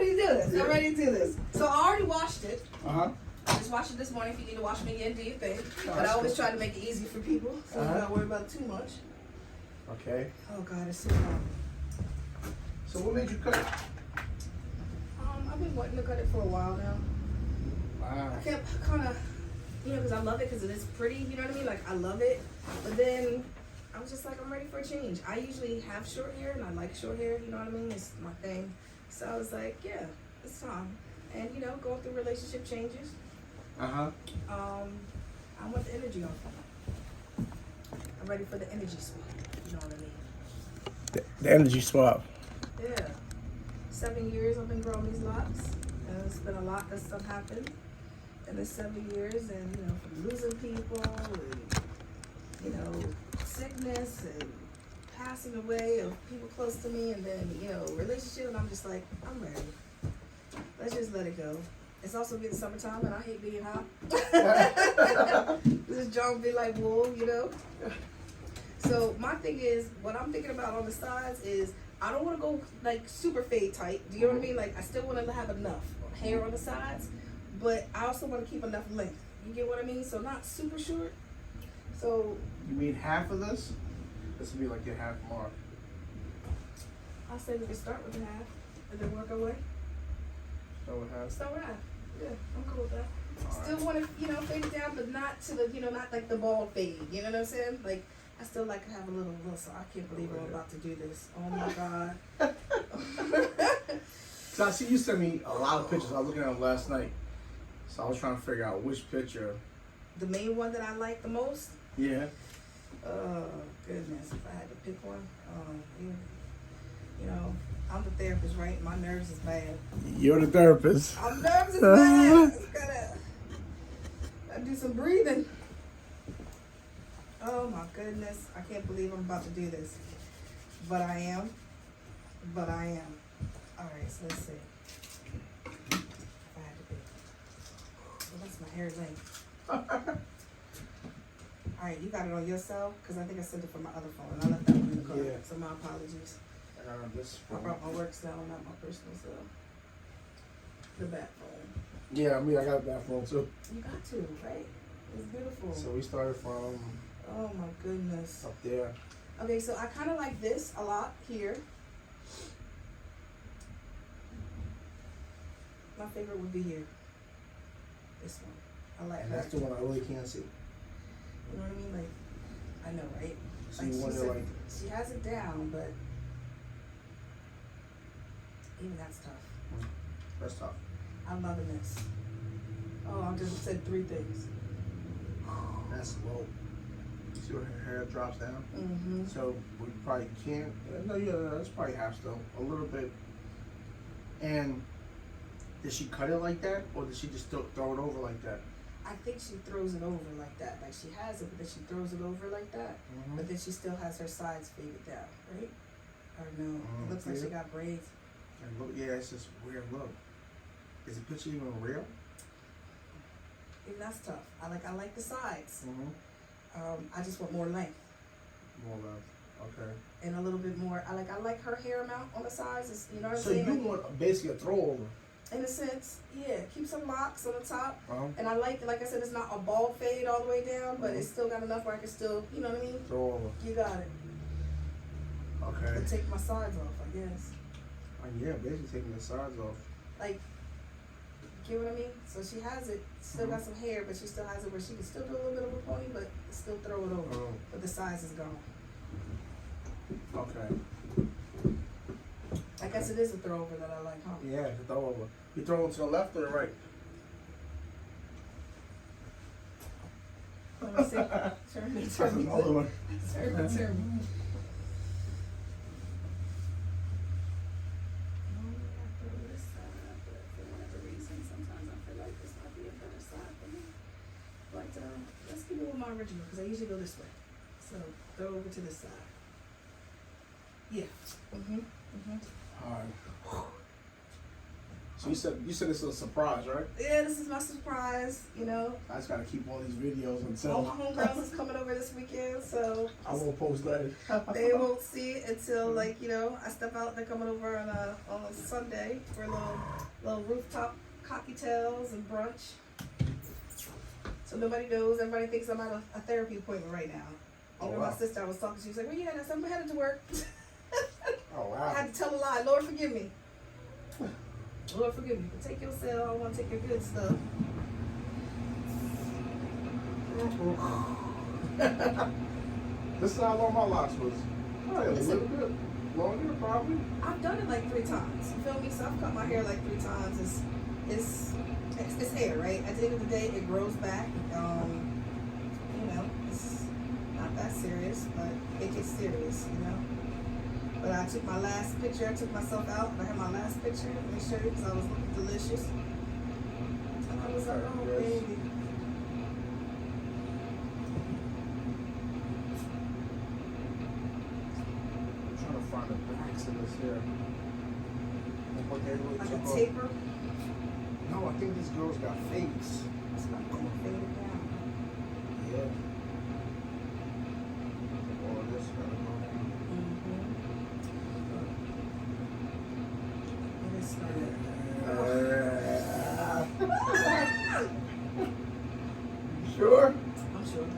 ready to do this. Yeah. I'm ready to do this. So I already washed it. Uh-huh. I just washed it this morning. If you need to wash me again, do your thing. No, But I always cool. try to make it easy for people, so you don't gotta worry about it too much. Okay. Oh God, it's so hot. So what made you cut it? I've been wanting to cut it for a while now. Wow. I kept kind of, because I love it because it is pretty, you know what I mean? Like, I love it. But then I was just like, I'm ready for a change. I usually have short hair, and I like short hair, you know what I mean? It's my thing. So I was like, yeah, it's time. And, going through relationship changes. Uh-huh. I want the energy off of it. I'm ready for the energy swap, you know what I mean? The energy swap. Yeah. 7 years I've been growing these locks, and it's been a lot that's stuff happened in the 7 years, and from losing people, and sickness, and passing away of people close to me, and then relationship, and I'm just like, I'm ready. Let's just let it go. It's also getting summertime, and I hate being hot. This job be like wool, So my thing is, what I'm thinking about on the sides is, I don't want to go like super fade tight. Do you know what I mean? Like, I still want to have enough hair on the sides, but I also want to keep enough length. You get what I mean? So not super short. So You mean half of this? This would be like your half mark. I'll say we can start with the half and then work our way. Start with half. Start with half. Yeah, I'm cool with that. All Still want to, fade it down, but not to the, not like the bald fade. You know what I'm saying? Like, I still like to have a little, so I can't believe I'm about to do this. Oh my God. So I see you sent me a lot of pictures. I was looking at them last night. So I was trying to figure out which picture. The main one that I like the most? Yeah. Oh, goodness. If I had to pick one. I'm the therapist, right? My nerves is bad. You're the therapist. I'm nervous is bad. Gotta do some breathing. Oh my goodness. I can't believe I'm about to do this. But I am. Alright, so let's see. If I had to pick. Well, that's my hair length. Alright, you got it on your cell? Because I think I sent it from my other phone. And I left that one in the car. Yeah. So my apologies. This I brought my work cell, not my personal cell. The bat phone. Yeah, I got that phone too. You got to, right? It's beautiful. So we started from Oh my goodness. up there. Okay, so I kind of like this a lot here. My favorite would be here. This one. I like And her. that's the one I really can't see. You know what I mean? Like, I know, right? So Like, you she wonder said- like, she has it down, but even that's tough. that's tough. I'm loving this. Oh, I just said 3 things. That's low. See where her hair drops down? Mm-hmm. So we probably can't. No, yeah, that's probably half still. A little bit. And did she cut it like that, or did she just throw it over like that? I think she throws it over like that. Like, she has it, but then she throws it over like that. Mm-hmm. But then she still has her sides faded down, right? Or no? It looks like she got braids. And look, yeah, it's just weird look. Is the picture even real? Even that's tough. I like the sides. Mm-hmm. I just want more length More left. Okay. and a little bit more. I like her hair amount on the sides. It's, you know what I'm So saying? you Like, want basically a throw over. in a sense, yeah. Keep some locks on the top, Uh-huh. and I like I said, it's not a bald fade all the way down, but it's still got enough where I can still, you know what I mean? Throw over. You got it. Okay. But take my sides off, I guess. Yeah, basically taking the sides off. Like, get what I mean? So she has it, still got some hair, but she still has it where she can still do a little bit of a pony, but still throw it over. Oh. But the size is gone. Okay. I guess it is a throw over that I like, huh? Yeah, to throw over. You throw it to the left or the right? Let me see. Turn me. That's another one. Turn me. Let's keep it with my original, because I usually go this way. So, throw over to this side. Yeah. Alright. So you said it's a surprise, right? Yeah, this is my surprise. You know, I just gotta keep all these videos all until my homegirls is coming over this weekend, so I won't post that. they won't see it until like I step out. They're coming over on a Sunday for a little rooftop cocktails and brunch. So nobody knows. Everybody thinks I'm at a therapy appointment right now. Oh, Even wow. my sister, I was talking. She was like, "Where you at?" I said, "I'm headed to work." Oh I wow. had to tell a lie. Lord forgive me. Lord forgive me. But take your cell. I want to take your good stuff. This is how long my locks was. Probably a Listen. little bit longer, probably. I've done it like 3 times. You feel me? So I've cut my hair like 3 times. It's hair, right? At the end of the day, it grows back. It's not that serious, but it gets serious, But I took my last picture. I took myself out. I had my last picture. Let me show you because I was looking delicious. And I was like, oh, baby. I'm trying to find the backs of this hair. Like a taper. No, I think these girls got fades. It's not going to fade it down. Yeah. Oh, this gotta go down. It is starting. You sure? I'm sure.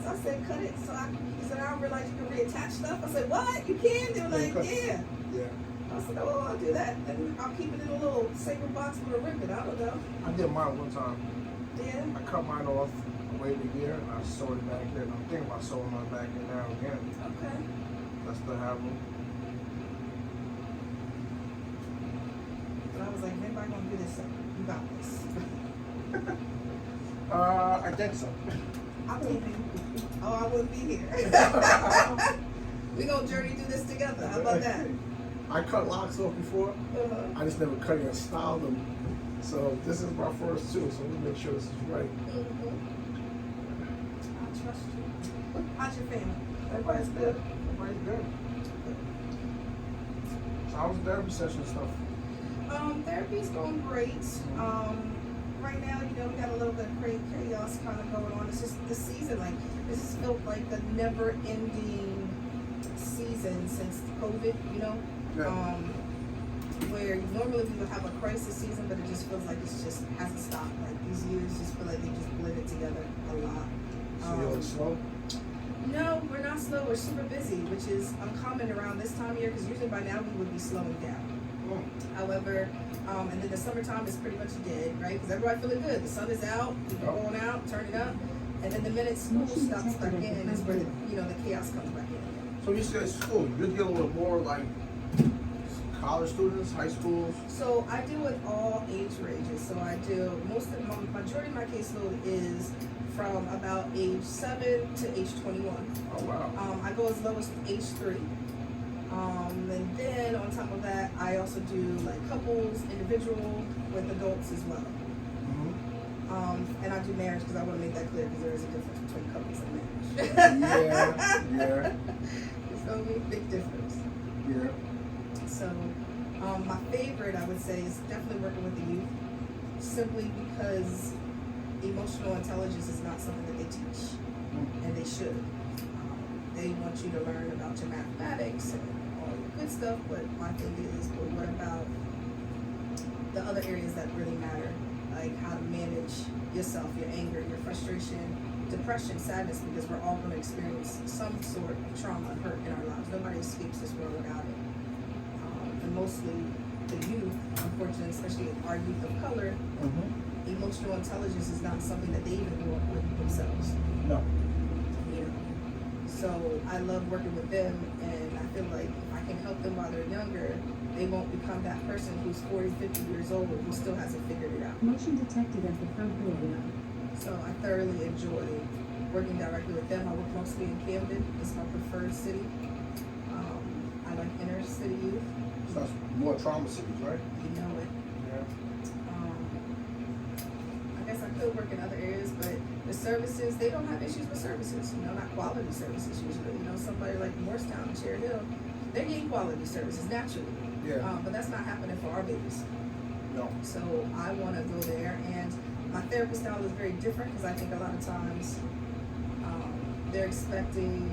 So I said, cut it. So he said, I don't realize you can reattach stuff. I said, what? You can? They were like, yeah. Yeah. I said, oh, I'll do that. And I'll keep it in a little sacred box with a ribbon. I don't know. I did mine one time. Yeah. I cut mine off, waited a year, and I sewed it back in. I'm thinking about sewing mine back in now again. Okay. I still have them. But I was like, if anybody gonna do this, you got this. I think so. I believe in you. Oh, I wouldn't be here. We gonna journey through this together. How about that? I cut locks off before. Uh-huh. I just never cut it and styled them. So this is my first too. So let me make sure this is right. Mm-hmm. I trust you. How's your family? Everybody's good? Everybody's good. So how's the therapy session and stuff? Therapy's going great. Right now, we got a little bit of chaos kind of going on. It's just the season, this has felt like the never-ending season since COVID, Yeah. where normally we would have a crisis season, but it just feels like it's just hasn't stopped. Like these years just feel like they just blended together a lot. So you're like slow? No, we're not slow. We're super busy, which is uncommon around this time of year because usually by now we would be slowing down. However, and then the summertime is pretty much dead, right? Because everybody feeling good. The sun is out, people going out, turning up, and then the minute school stops back in is where the chaos comes back in. So you said school. You're dealing with more like college students, high schools. So I deal with all age ranges. So I do majority of my caseload is from about age 7 to age 21. Oh wow. I go as low as age 3. And then on top of that, I also do like couples, individual, with adults as well. And I do marriage because I want to make that clear because there is a difference between couples and marriage. Yeah. You feel me? Big difference. Yeah. So, my favorite, I would say, is definitely working with the youth, simply because emotional intelligence is not something that they teach, and they should. They want you to learn about your mathematics and all your good stuff, but my thing is, but what about the other areas that really matter? Like how to manage yourself, your anger, your frustration, depression, sadness, because we're all going to experience some sort of trauma and hurt in our lives. Nobody escapes this world without it. And mostly the youth, unfortunately, especially our youth of color, emotional intelligence is not something that they even grew up with themselves. No. So I love working with them, and I feel like if I can help them while they're younger, they won't become that person who's 40, 50 years old who still hasn't figured it out. Motion detected at the front door. So I thoroughly enjoy working directly with them. I work mostly in Camden. It's my preferred city. I like inner city youth. So that's more trauma cities, right? You know it. Yeah. I guess I could work in other areas, but the services, they don't have issues with services, not quality services usually. Somebody like Morristown and Cherry Hill, they're getting quality services naturally. Yeah. But that's not happening for our babies. No. So I want to go there, and my therapy style is very different because I think a lot of times they're expecting,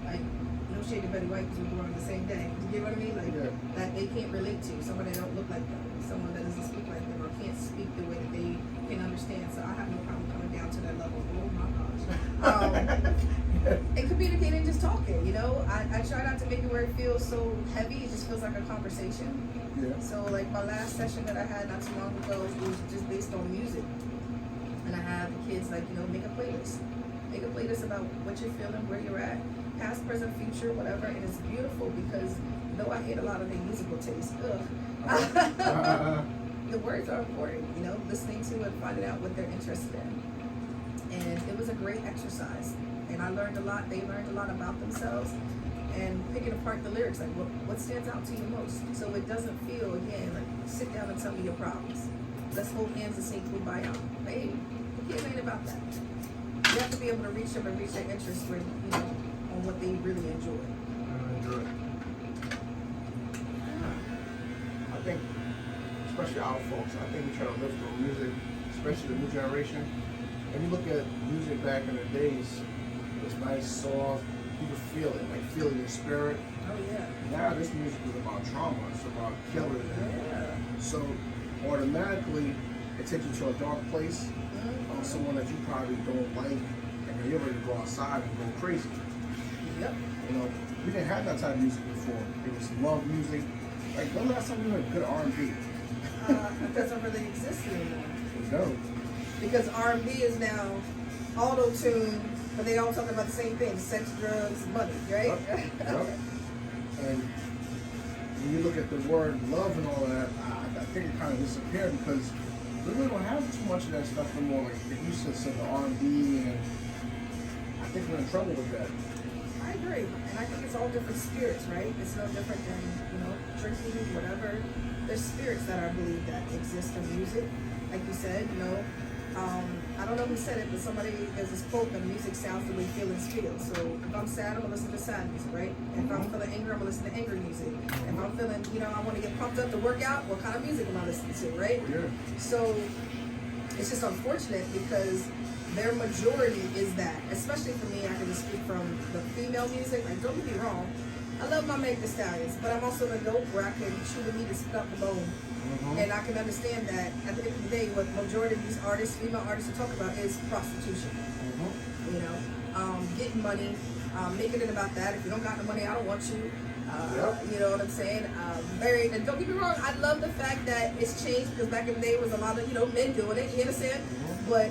like, no shade to Betty White because we're born on the same day. You get what I mean? Like, that they can't relate to. Someone that don't look like them. Someone that doesn't speak like them or can't speak the way that they can understand. So I have no problem coming down to that level. Oh my gosh. And communicating, just talking, you know. I try not to make it where it feels so heavy. It just feels like a conversation. Yeah. So like my last session that I had not too long ago was just based on music. And I have the kids like, you know, make a playlist. Make a playlist about what you're feeling, where you're at, past, present, future, whatever. And it's beautiful because though I hate a lot of their musical taste, the words are important, you know, listening to and finding out what they're interested in. And it was a great exercise. And I learned a lot. They learned a lot about themselves. And picking apart the lyrics, like what stands out to you most. So it doesn't feel, again, like sit down and tell me your problems. Let's hold hands and sing Kumbaya. Hey, the kids ain't about that. You have to be able to reach them and reach their interest with, you know, on what they really enjoy. I think, especially our folks, I think we try to lift the music, especially the new generation. When you look at music back in the days, it was nice, soft, you could feel it, like feel it in your spirit. Oh yeah. Now this music is about trauma, it's about killing. Yeah. So automatically it takes you to a dark place, someone that you probably don't like, and you're ready to go outside and go crazy. Yep. You know, we didn't have that type of music before. It was love music. Like, when last time we heard good R&B? It doesn't really exist anymore. No. Because R&B is now auto-tuned, but they all talk about the same thing: sex, drugs, money, right? Yep. And when you look at the word love and all of that, I think it kind of disappeared because we really don't have too much of that stuff anymore. Like they used to say the R&B, and I think we're in trouble with that. I agree, and I think it's all different spirits, right? It's no different than, you know, drinking, whatever. There's spirits that I believe that exist in music, like you said, you know. I don't know who said it, but there's this quote that music sounds the way feelings feel. So if I'm sad, I'm gonna listen to sad music, right? If I'm feeling angry, I'm gonna listen to angry music. If I'm feeling, you know, I want to get pumped up to work out, what kind of music am I listening to, right? Yeah. So it's just unfortunate because their majority is that, especially for me. I can just speak from the female music. Like, don't get me wrong, I love my Meg Thee Stallions, but I'm also an adult where I can chew the meat and spit out the bone. And I can understand that at the end of the day, what majority of these artists, female artists, are talking about is prostitution. You know, getting money, making it about that. If you don't got the money, I don't want you. You know what I'm saying? And don't get me wrong, I love the fact that it's changed because back in the day, there was a lot of, you know, men doing it. You understand? But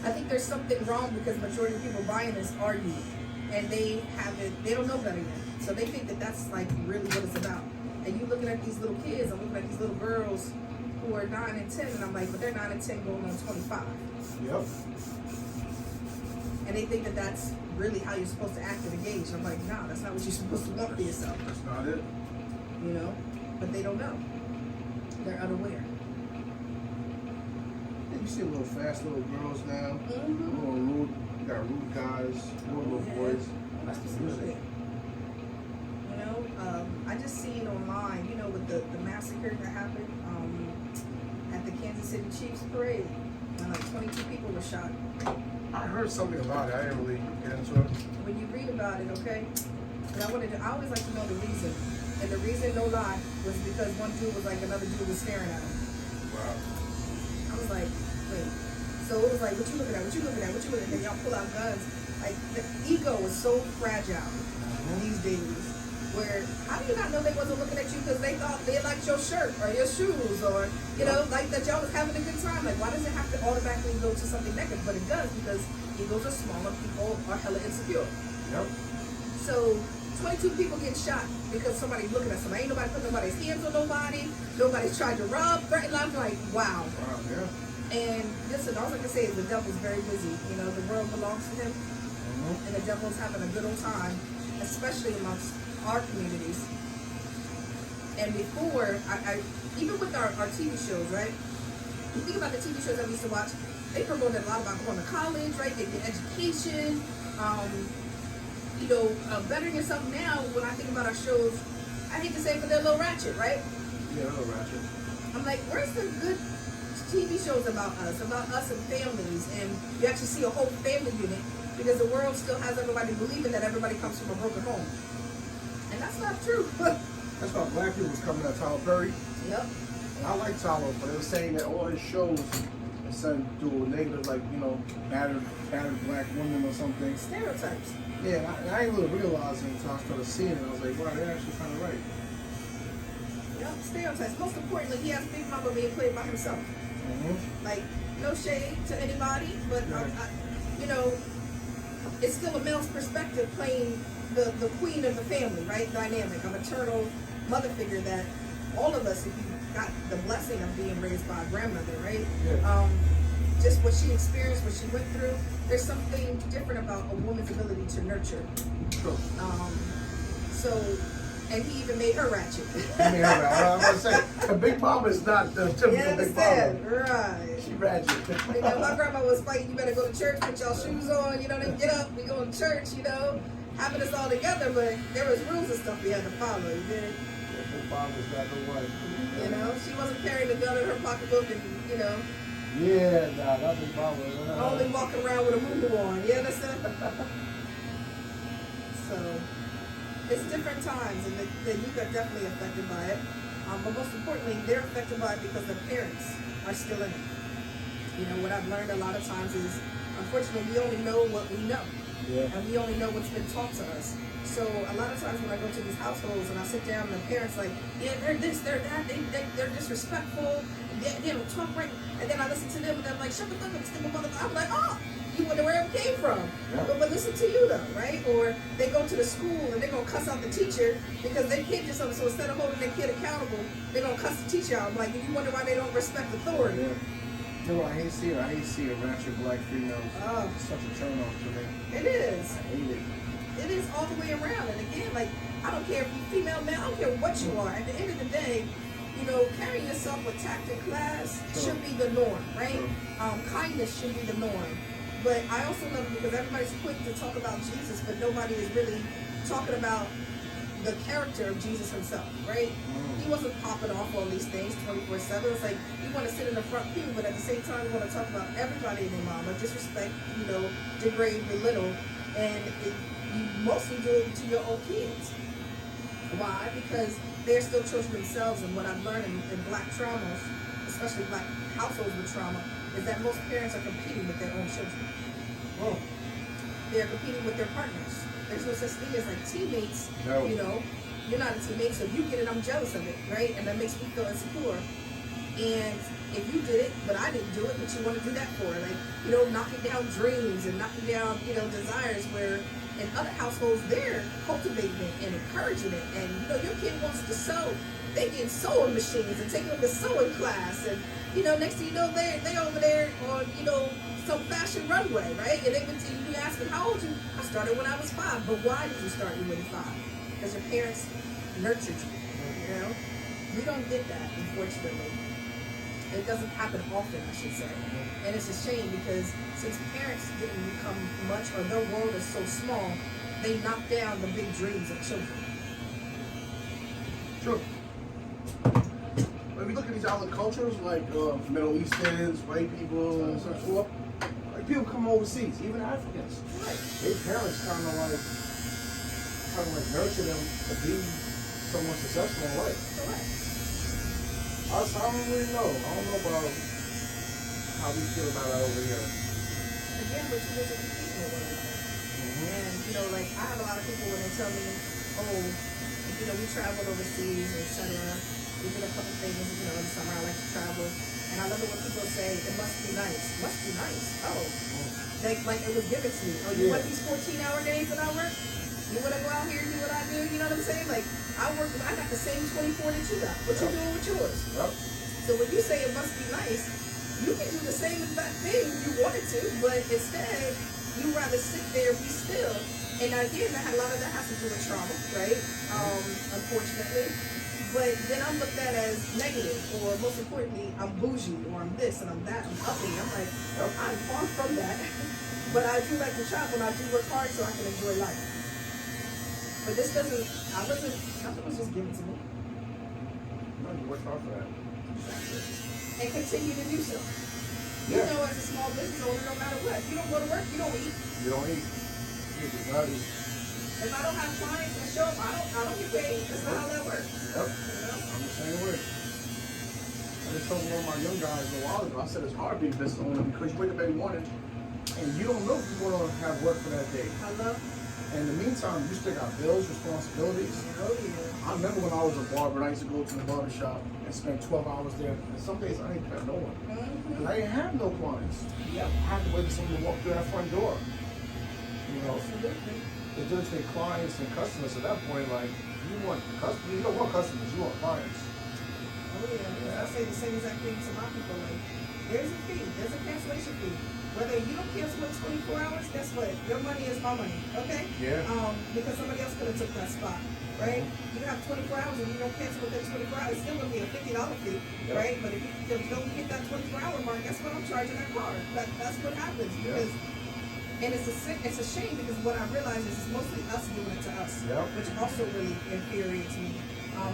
I think there's something wrong because majority of people buying this are youth, and they don't know better yet. So they think that that's like really what it's about. And you looking at these little kids, I'm looking at these little girls who are 9 and 10, and I'm like, but they're 9 and 10 going on 25. Yep. And they think that that's really how you're supposed to act at a gauge. I'm like, nah, that's not what you're supposed to want for yourself. That's not it. You know? But they don't know. They're unaware. You see little fast little girls now, little rude, you got rude guys, little boys. That's the music. You know, I just seen online, you know, with the massacre that happened at the Kansas City Chiefs parade, and like 22 people were shot. I heard something about it. I didn't really get into it. When you read about it, okay, and I always like to know the reason. And the reason, no lie, was because one dude was like, another dude was staring at him. Wow. I was like, wait. So it was like, what you looking at? What you looking at? What you looking at? And y'all pull out guns. Like, the ego is so fragile these days. Where, how do you not know they wasn't looking at you because they thought they liked your shirt or your shoes or, you know, like that y'all was having a good time? Like, why does it have to automatically go to something negative? But it does because egos are smaller, people are hella insecure. Yep. So 22 people get shot because somebody's looking at somebody. Ain't nobody put nobody's hands on nobody. Nobody's tried to rob, threaten. I'm like, wow. Wow, yeah. And listen, all I can say is the devil's very busy. You know, the world belongs to him, and the devil's having a good old time, especially amongst our communities. And before, I even with our TV shows, right? You think about the TV shows that we used to watch, they promoted a lot about going to college, right? They get education, you know, bettering yourself now. When I think about our shows, I hate to say it, but they're a little ratchet, right? Yeah, a little ratchet. I'm like, where's the good TV shows about us and families, and you actually see a whole family unit, because the world still has everybody believing that everybody comes from a broken home. And that's not true. That's why black people was coming at Tyler Perry. Yep. And I like Tyler, but they were saying that all his shows are sent through negative, like, you know, battered black women or something. Stereotypes. Yeah, and I ain't really realizing until I started seeing it. I was like, wow, they're actually kind of right. Yep, stereotypes. Most importantly, he has Big Mama being played by himself. Mm-hmm. Like, no shade to anybody, but you know, it's still a male's perspective playing the queen of the family, right? Dynamic, a maternal mother figure that all of us, if you got the blessing of being raised by a grandmother, right? Yeah. Just what she experienced, what she went through. There's something different about a woman's ability to nurture. True. So, and he even made her ratchet. I mean, I'm gonna say, a Big Mama is not the typical You Big Mama. understand? Right. She ratchet. You know, my grandma was fighting, you better go to church, put y'all shoes on, you know, then get up, we go to church, you know, having us all together, but there was rules and stuff we had to follow, you did? Big Mama's not the one. You know, she wasn't carrying a gun in her pocketbook and, you know, Yeah, nah, not Big Mama. only walking around with a moo on, you understand? So, it's different times, and the youth are definitely affected by it. But most importantly, they're affected by it because their parents are still in it. You know, what I've learned a lot of times is, unfortunately, we only know what we know. Yeah. And we only know what's been taught to us. So a lot of times when I go to these households and I sit down and the parents like, yeah, they're this, they're that, they're disrespectful, they don't talk right. And then I listen to them and they're like, shut the fuck up, stick my mother. I'm like, oh, you wonder where it came from. Yeah. But listen to you though, right? Or they go to the school and they're gonna cuss out the teacher because their kid did something. So instead of holding their kid accountable, they're gonna cuss the teacher out. I'm like, you wonder why they don't respect authority. Yeah. You know, I hate seeing a ratchet black female. Oh. It's such a turn off to me. It is. I hate it. It is all the way around. And again, like, I don't care if you're female, male, I don't care what you are. At the end of the day, you know, carrying yourself with tact and class should be the norm, right? Kindness should be the norm. But I also love it because everybody's quick to talk about Jesus, but nobody is really talking about the character of Jesus himself, right? He wasn't popping off all these things 24/7. It's like you want to sit in the front pew, but at the same time you want to talk about everybody in their mama, disrespect, you know, degrade, belittle, and you mostly do it to your own kids. Why? Because they're still children themselves, and what I've learned in black traumas, especially black households with trauma, is that most parents are competing with their own children. Oh. They're competing with their partners. There's no such thing as like teammates. No. You know, you're not a teammate, so if you get it, I'm jealous of it, right? And that makes me feel insecure. And if you did it, but I didn't do it, what you want to do that for? Like, you know, knocking down dreams and knocking down, you know, desires where in other households, they're cultivating it and encouraging it. And, you know, your kid wants to sew. They get sewing machines and taking them to sewing class. And, you know, next thing you know, they're over there on, you know, some fashion runway, right? And they would you asking, how old you? I started when I was 5. But why did you start when you were 5? Because your parents nurtured you, you know? We don't get that, unfortunately. It doesn't happen often, I should say. And it's a shame because since parents didn't become much, or their world is so small, they knock down the big dreams of children. True. When we look at these other cultures, like Middle Easterns, white people, and so forth, like people come overseas, even Africans. Right. Their parents kind of like nurture them to be someone successful in life. Correct. I don't really know. I don't know about how we feel about that over here. Again, but you wasn't competing with one another. And, you know, like, I have a lot of people when they tell me, oh, you know, we traveled overseas, etc. We did a couple things, you know, in the summer I like to travel. And I love it when people say, it must be nice. Must be nice. Oh. Like it was given to me. Oh, you want these 14-hour days that I work? You want to go out here and do what I do? You know what I'm saying? Like, I got the same 24 that you got. What you doing with yours? Yep. So when you say it must be nice, you can do the same exact thing if you wanted to, but instead, you rather sit there, be still. And again, a lot of that has to do with trauma, right? Unfortunately. But then I'm looked at as negative, or most importantly, I'm bougie, or I'm this, and I'm that, I'm uppity. I'm like, I'm far from that. But I do like to travel, and I do work hard so I can enjoy life. But this nothing was just given to me. No, you worked hard for that. and continue to do so. You Yeah. know, as a small business owner, no matter what, if you don't go to work, you don't eat. You don't eat. You do not eat. If I don't have clients that show up, I don't get paid. That's not how that works. Yep. You know? I'm the same way. I just told one of my young guys a while ago, I said it's hard being a business owner because you wake up every morning and you don't know if you're going to have work for that day. And in the meantime, you still got bills, responsibilities. Oh, yeah. I remember when I was a barber, and I used to go to the barber shop and spend 12 hours there. And some days I didn't pay no one. Because I didn't have no clients. Yep. I had to wait for someone to walk through that front door. You know, Absolutely. the difference between clients and customers at that point, like, you want customers, you don't want customers, you want clients. Oh, yeah. I say the same exact thing to my people. Like, there's a fee. There's a cancellation fee. Whether you don't cancel in 24 hours, guess what? Your money is my money, okay? Yeah. Because somebody else could have took that spot, right? You have 24 hours and you don't cancel within 24 hours, it's still going to be a $50 fee, Yep. right? But if you don't hit that 24-hour mark, guess what? I'm charging that card. That's what happens. Yeah. Because, and it's a shame because what I realize is it's mostly us doing it to us, Yep. which also really infuriates me.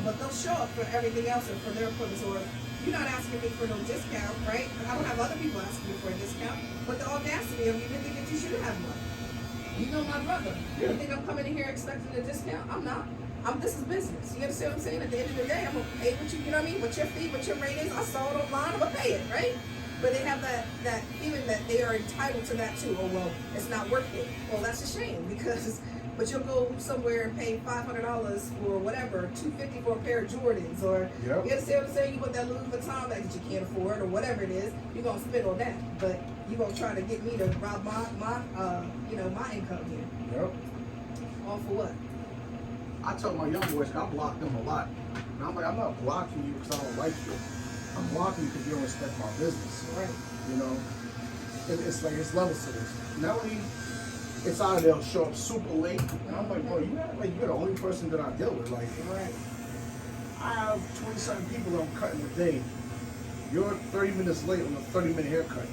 But they'll show up for everything else and for their appointments, or you're not asking me for no discount, right? I don't have other people asking me for a discount, but the audacity of you to think that you should have one. You know my brother. Yeah. You think I'm coming in here expecting a discount? I'm not. This is business. You understand what I'm saying? At the end of the day, I'm gonna pay what you know what I mean? What your fee, what your rate is. I saw it online, I'm gonna pay it, right? But they have that feeling that they are entitled to that too. Oh well, it's not worth it. Well, that's a shame because. But you'll go somewhere and pay $500 for whatever, $250 for a pair of Jordans, or Yep. you understand what I'm saying? You want that Louis Vuitton bag that you can't afford, or whatever it is. You're gonna spend on that, but you're gonna try to get me to rob my income here. Yep. All for what? I tell my young boys, I block them a lot. And I'm like, I'm not blocking you because I don't like you. I'm blocking you because you don't respect my business. Right. You know, it's like it's levels to this. Not only it's either they'll show up super late, and I'm like, bro, you're the only person that I deal with. Like, Right. I have 27 people that I'm cutting a day. You're 30 minutes late on a 30-minute haircut.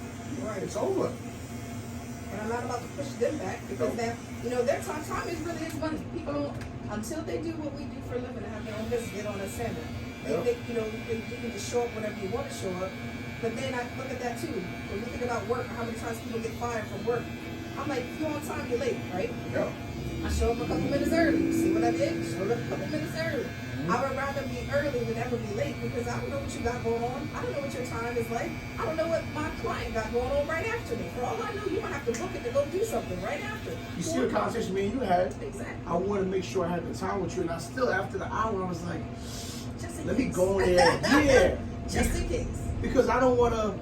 Right. It's over. And I'm not about to push them back because No. that, their time is really is money. People don't, until they do what we do for a living and have their own business, they don't understand that. They Yep. think, you can just show up whenever you want to show up. But then I look at that too. When you think about work, how many times people get fired from work. I'm like, if you're on time, you're late, right? Yeah. I show up a couple minutes early. See what I did? Showed up a couple minutes early. Mm-hmm. I would rather be early than ever be late because I don't know what you got going on. I don't know what your time is like. I don't know what my client got going on right after me. For all I know, you might have to book it to go do something right after. You see the conversation me and you had? Exactly. I wanted to make sure I had the time with you, and I still, after the hour, I was like, Just in let me case. go in there. Yeah. Just in case. Because I don't want to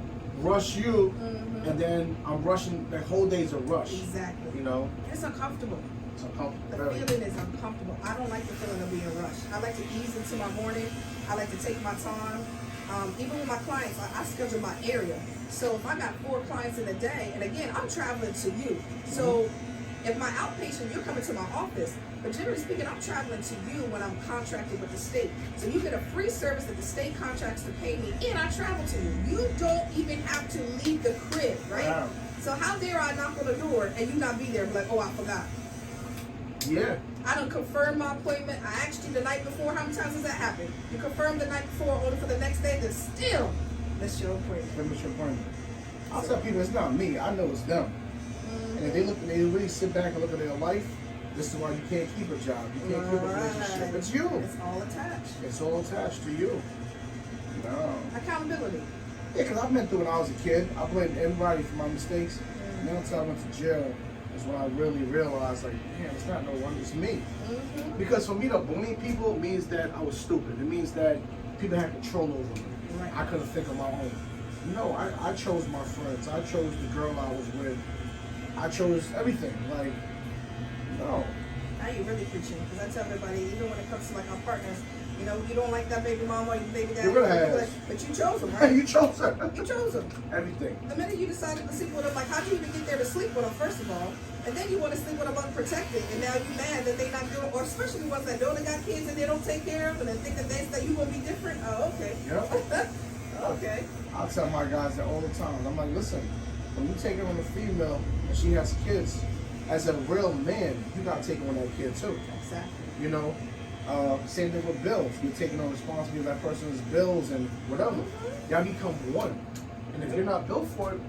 rush you, Mhm. and then I'm rushing. That whole day's a rush. Exactly. You know, It's uncomfortable. it's uncomfortable. The Very. feeling is uncomfortable. I don't like the feeling of being rushed. I like to ease into my morning. I like to take my time. Even with my clients, I schedule my area. So if I got 4 clients in a day, and again, I'm traveling to you. So if my outpatient, you're coming to my office. But generally speaking, I'm traveling to you when I'm contracted with the state. So you get a free service that the state contracts to pay me, and I travel to you. You don't even have to leave the crib, right? Wow. So how dare I knock on the door and you not be there? Be like, oh, I forgot. Yeah. I done confirmed my appointment. I asked you the night before. How many times has that happened? You confirmed the night before, only for the next day, then still miss your appointment. Finish your appointment. I'll tell people it's not me. I know it's them. And if they really sit back and look at their life, this is why you can't keep a job. You can't keep a relationship. Right. It's you. It's all attached. It's all attached to you. No. Accountability. Yeah, because I've been through when I was a kid. I blamed everybody for my mistakes. And then until I went to jail is when I really realized, like, damn, it's not no one, it's me. Mm-hmm. Because for me to blame people means that I was stupid. It means that people had control over me. Right. I couldn't think on my own. No, I chose my friends. I chose the girl I was with. I chose everything. Like, no. Now you're really preaching, because I tell everybody, even when it comes to like our partners, you don't like that baby mama or your baby daddy, You're gonna have. but you chose them, right? You chose her. You chose them. Everything. The minute you decided to sleep with them, like how'd you even get there to sleep with them, first of all? And then you want to sleep with them unprotected, and now you mad that they not doing, or especially the ones that don't got kids and they don't take care of them and think that you gonna be different. Oh, okay. Yep. Okay. I tell my guys that all the time. I'm like, listen, when you take it on a female and she has kids, as a real man, you gotta take it on that kid too. Exactly. You know, Same thing with bills. You're taking on responsibility of that person's bills and whatever. Y'all become one. And if you're not built for it,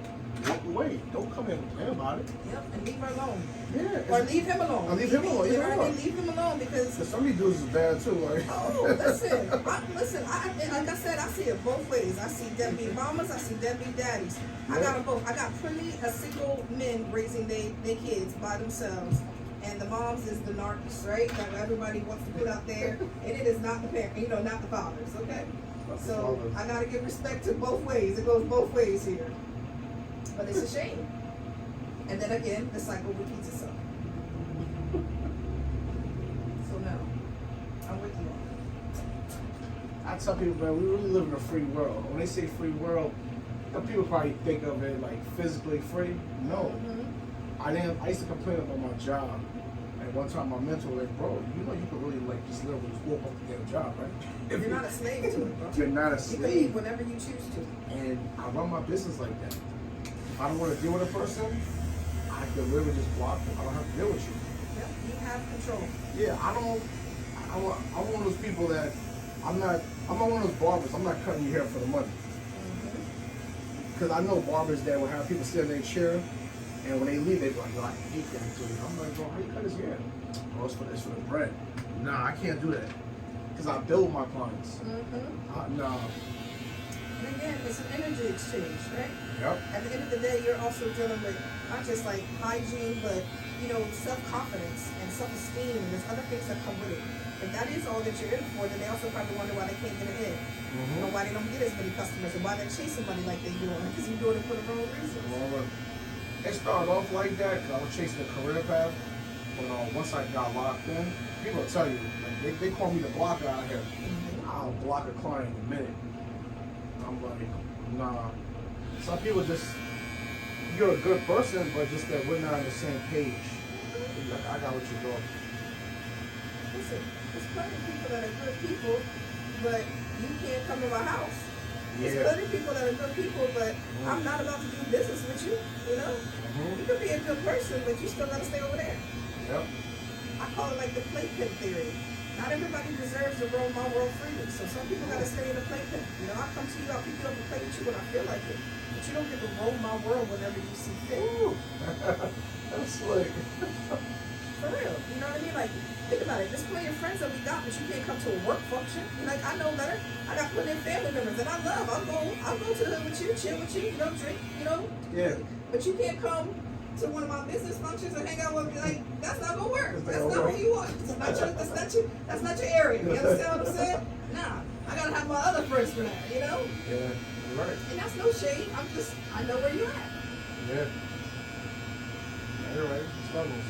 walk away. Don't come in and complain about it. Yep, and leave her alone. Yeah. Or leave him alone. Or leave him alone. You know what I mean? Leave him alone because. Some of these dudes is bad too. Like. Oh, listen. Like I said, I see it both ways. I see deadbeat mamas. I see deadbeat daddies. I got them both. I got plenty of single men raising their kids by themselves. And the moms is the narcissists, right? That everybody wants to put out there. And it is not the parent, not the fathers, okay? So I gotta give respect to both ways. It goes both ways here. But it's a shame. And then again, the cycle repeats itself. So no, I'm with you. I tell people, man, we really live in a free world. When they say free world, some people probably think of it like physically free. No. I used to complain about my job. And one time my mentor was like, bro, you could really just literally just walk up and get a job, right? If you're not a slave to it, bro. You're not a You can slave. leave whenever you choose to. And I run my business like that. If I don't want to deal with a person, I can literally just block them. I don't have to deal with you. Yep, you have control. Yeah, I'm one of those people that I'm not one of those barbers. I'm not cutting your hair for the money. Because I know barbers that will have people sit in their chair, and when they leave, they go like, I hate that dude. I'm like, bro, how you cut his hair? Oh, it's for the bread. Nah, I can't do that. Because I build my clients. Nah. And again, it's an energy exchange, right? Yep. At the end of the day, you're also dealing with not just like hygiene, but self-confidence and self-esteem, and there's other things that come with it. If that is all that you're in for, then they also probably wonder why they can't get it in. Or why they don't get as many customers, or why they're chasing money like they're doing, because you're doing it for the wrong reasons. Well, it started off like that because I was chasing a career path. But once I got locked in, people will tell you, like, they call me the blocker out here. I'll block a client in a minute. I'm like, nah. Some people just, you're a good person, but just that we're not on the same page. Like, I got what you're doing. Listen, there's plenty of people that are good people, but you can't come to my house. There's plenty of people that are good people, but I'm not about to do business with you, You could be a good person, but you still gotta stay over there. Yep. I call it like the playpen theory. Not everybody deserves to roam my world freely, so some people gotta stay in the playpen. I come to you, I'll pick you up and play with you when I feel like it. But you don't get to roam my world whenever you see fit. Ooh. That's slick. For real, you know what I mean? Like, think about it. There's plenty of friends that we got, but you can't come to a work function. Like, I know better. I got plenty of family members that I love. I'll go to the hood with you, chill with you, drink, Yeah. But you can't come to one of my business functions and hang out with me. Like, that's not gonna work. That's not who you are. That's not your area. You understand what I'm saying? Nah. I gotta have my other friends for that, Yeah, you're right. And that's no shade. I know where you're at. Yeah. You're right. It's levels.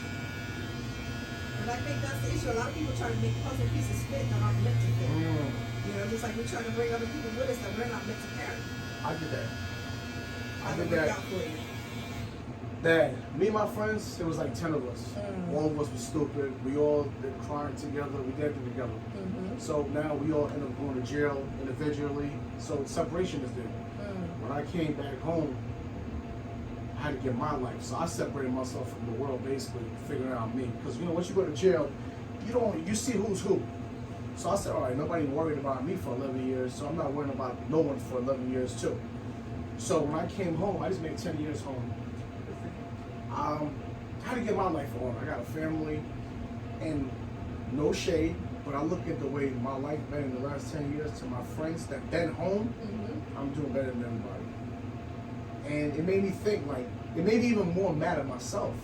And I think that's the issue. A lot of people try to make puzzle pieces fit that aren't meant to fit. Just like we're trying to bring other people with us that we're not meant to carry. I did that. I did that. Out for you. Dad, me and my friends, there was like 10 of us. All of us were stupid. We all did crime together. We did it together. So now we all end up going to jail individually. So separation is there. When I came back home, I had to get my life. So I separated myself from the world, basically, figuring out me. Because once you go to jail, you see who's who. So I said, all right, nobody worried about me for 11 years, so I'm not worrying about no one for 11 years too. So when I came home, I just made 10 years home. I had to get my life on. I got a family, and no shade, but I look at the way my life been in the last 10 years to my friends that been home, I'm doing better than everybody. And it made me think, like, it made me even more mad at myself.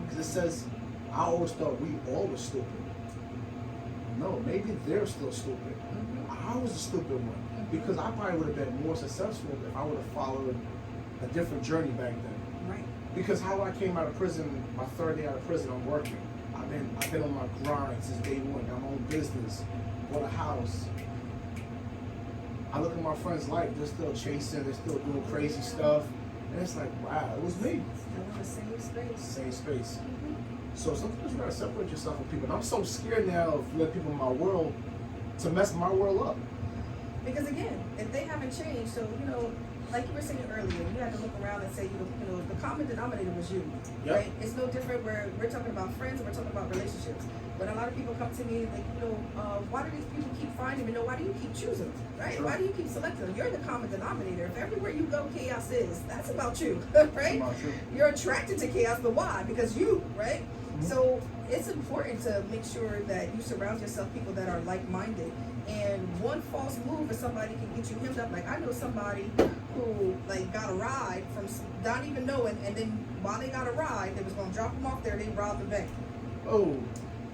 Because it says, I always thought we all were stupid. No, maybe they're still stupid. I was a stupid one. Because I probably would have been more successful if I would have followed a different journey back then. Right. Because how I came out of prison, my third day out of prison, I'm working. I've been on my grind since day one. Got my own business, bought a house. I look at my friends' life, they're still chasing, they're still doing crazy stuff. And it's like, wow, it was me. Still in the same space. Same space. So sometimes you gotta separate yourself from people. And I'm so scared now of letting people in my world to mess my world up. Because again, if they haven't changed, so like you were saying earlier, you had to look around and say, you know, the common denominator was you, Yep. right? It's no different where we're talking about friends and we're talking about relationships. But a lot of people come to me like, you know, why do these people keep finding me? No, why do you keep choosing them, right? Sure. Why do you keep selecting them? You're the common denominator. If everywhere you go, chaos is, that's about you, right? About you. You're attracted to chaos, but why? Because you, right? Mm-hmm. So it's important to make sure that you surround yourself with people that are like-minded. And one false move or somebody can get you hemmed up. Like I know somebody who like got a ride from not even knowing, and then while they got a ride, they was gonna drop them off there. They robbed the bank. Oh,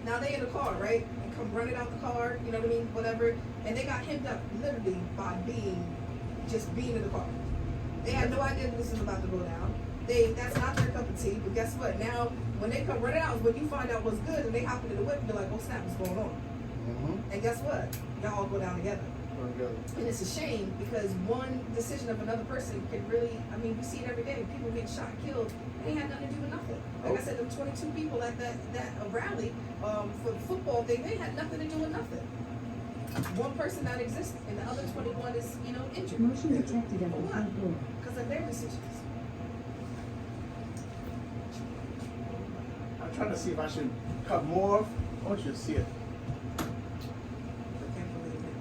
Now they in the car, right? And come running out the car, you know what I mean? Whatever. And they got hemmed up literally by being in the car. They had no idea this was about to go down. That's not their cup of tea. But guess what? Now when they come running out is when you find out what's good, and they hop into the whip and they're like, oh snap, what's going on? mm-hmm. And guess what? Y'all all go down together. And it's a shame because one decision of another person can really, I mean, we see it every day. People get shot, killed. They had nothing to do with nothing. Like I said, the 22 people at that rally for the football thing, they had nothing to do with nothing. One person not exist, and the other 21 is, you know, injured. Motion detected at For the what? front door. Because of their decisions. I'm trying to see if I should cut more. I want you to see it. I can't believe it.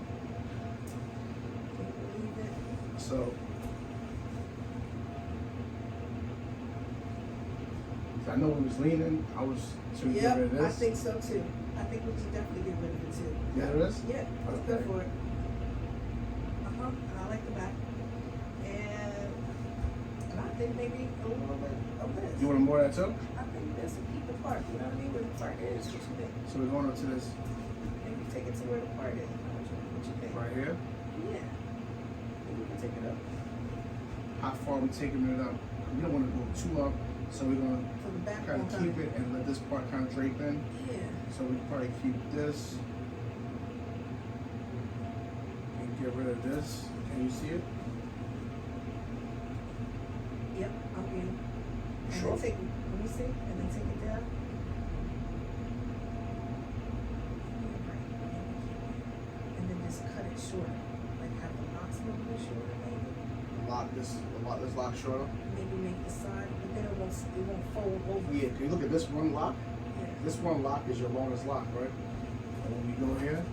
Can't believe it. So, I know we was leaning. I was to get rid of Yep, this. I think so too. I think we should definitely get rid of it too. Get rid of this? Yeah, let's go Okay. for it. And I like the back. And I think maybe a little bit of this. You want more of that too? I think this will keep the part, you know what I mean, where the part is. What you think? So we're going up to this Maybe take it to where the part is. What you think? right here. Yeah. Maybe we can take it up. How far are we taking it up? We don't want to go too up, so we're gonna From the back kind of on keep it and let this part kind of drape in. Yeah. So we probably keep this and get rid of this. Can you see it? Yep, I'm in. And Sure. then let me see, and then take it down. And then just cut it short. Like have the locks a little bit shorter, maybe. This lock shorter. Maybe make the side, but then it won't fold over. Yeah, can you look at this one lock? Yeah. This one lock is your longest lock, right? And when we go here,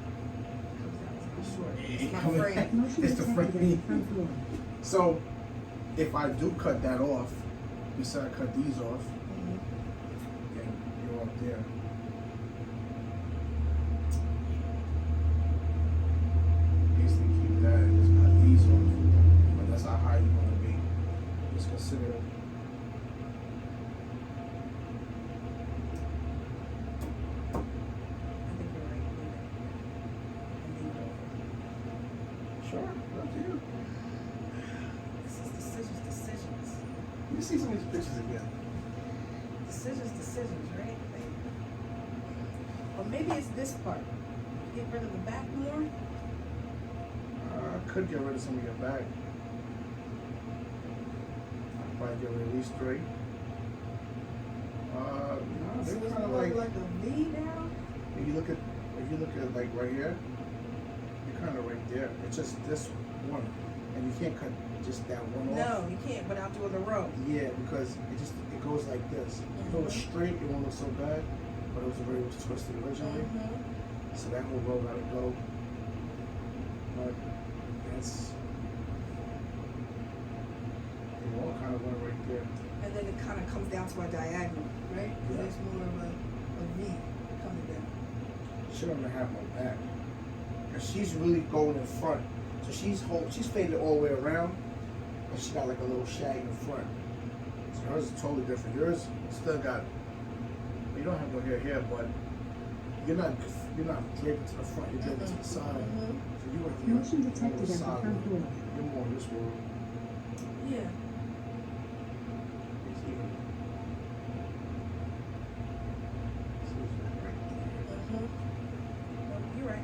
Comes down to the short. Yeah, It's my come in. frame. Motion It's the detected at the frame. front door. so if I do cut that off, you said I cut these off, Mhm. and you're up there. Basically keep that and just cut these off. But that's how high you want to be. Just consider it. I think you're right. And then over. Sure, up to you. This is decisions. Let me see some of these pictures again. Decisions, right? Like, or maybe it's this part. Get rid of the back more. I could get rid of some of your back. I'd probably get rid of these three. No, So they're it's kind of more like like a V now. if you look at like right here, you're kind of right there. It's just this one, and you can't cut just that one off. No, you can't without doing the row. Yeah, because it goes like this. If it was straight, it won't look so bad, but it was very twisted originally. So that whole row gotta go. But that's they all kind of went right there. And then it kind of comes down to a diagonal, right? Yeah. There's more of a V coming down. She don't even have no back. Cause she's really going in front. So she's faded all the way around, and she got like a little shag in front. So hers is totally different. Yours still got. You don't have no hair here, but you're not draping to the front. You're draping to the side. So you have your Motion detected at the solid. front door. You're more in this world. Yeah. It's even. No, you're right.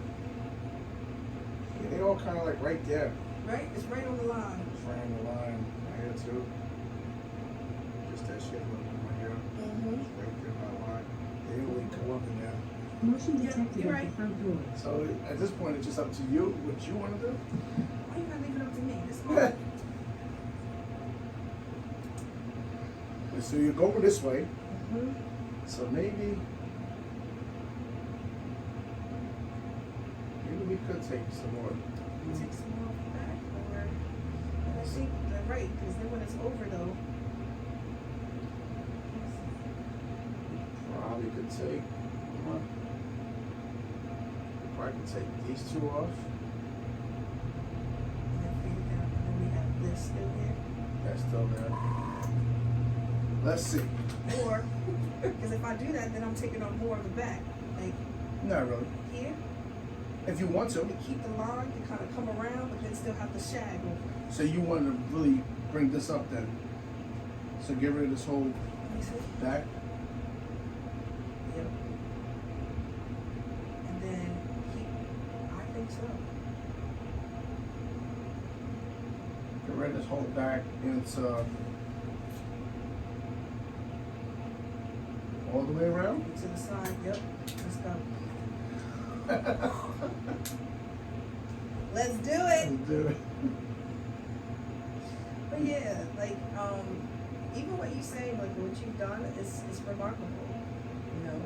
Yeah, they all kind of like right there. Right? It's right on the line. It's right on the line right here too. Just that shit look right here. It's right there by the line. They really come up in there. Motion Yeah, detected you're at the right. front door. So at this point, it's just up to you what you want to do. Why you gotta leave it up to me? It's mine. So you go this way. Mm-hmm. So maybe we could take some more. Take some more back, or I think they're right, because then when it's over though, Probably could take. Probably could take these two off. and then fade down, and then we have this still here. That's still there. Let's see. Or, because if I do that, then I'm taking on more of the back, like Not really. here. If you want to. To keep the line, to kind of come around, but then still have the shag over. So you want to really bring this up then. So get rid of this whole Let me see. back. Yep. And then keep, I think so. Get rid of this whole back into all the way around. To the side, yep. Let's go. Let's do it. Do it. But yeah, like even what you say, like what you've done is remarkable, you know.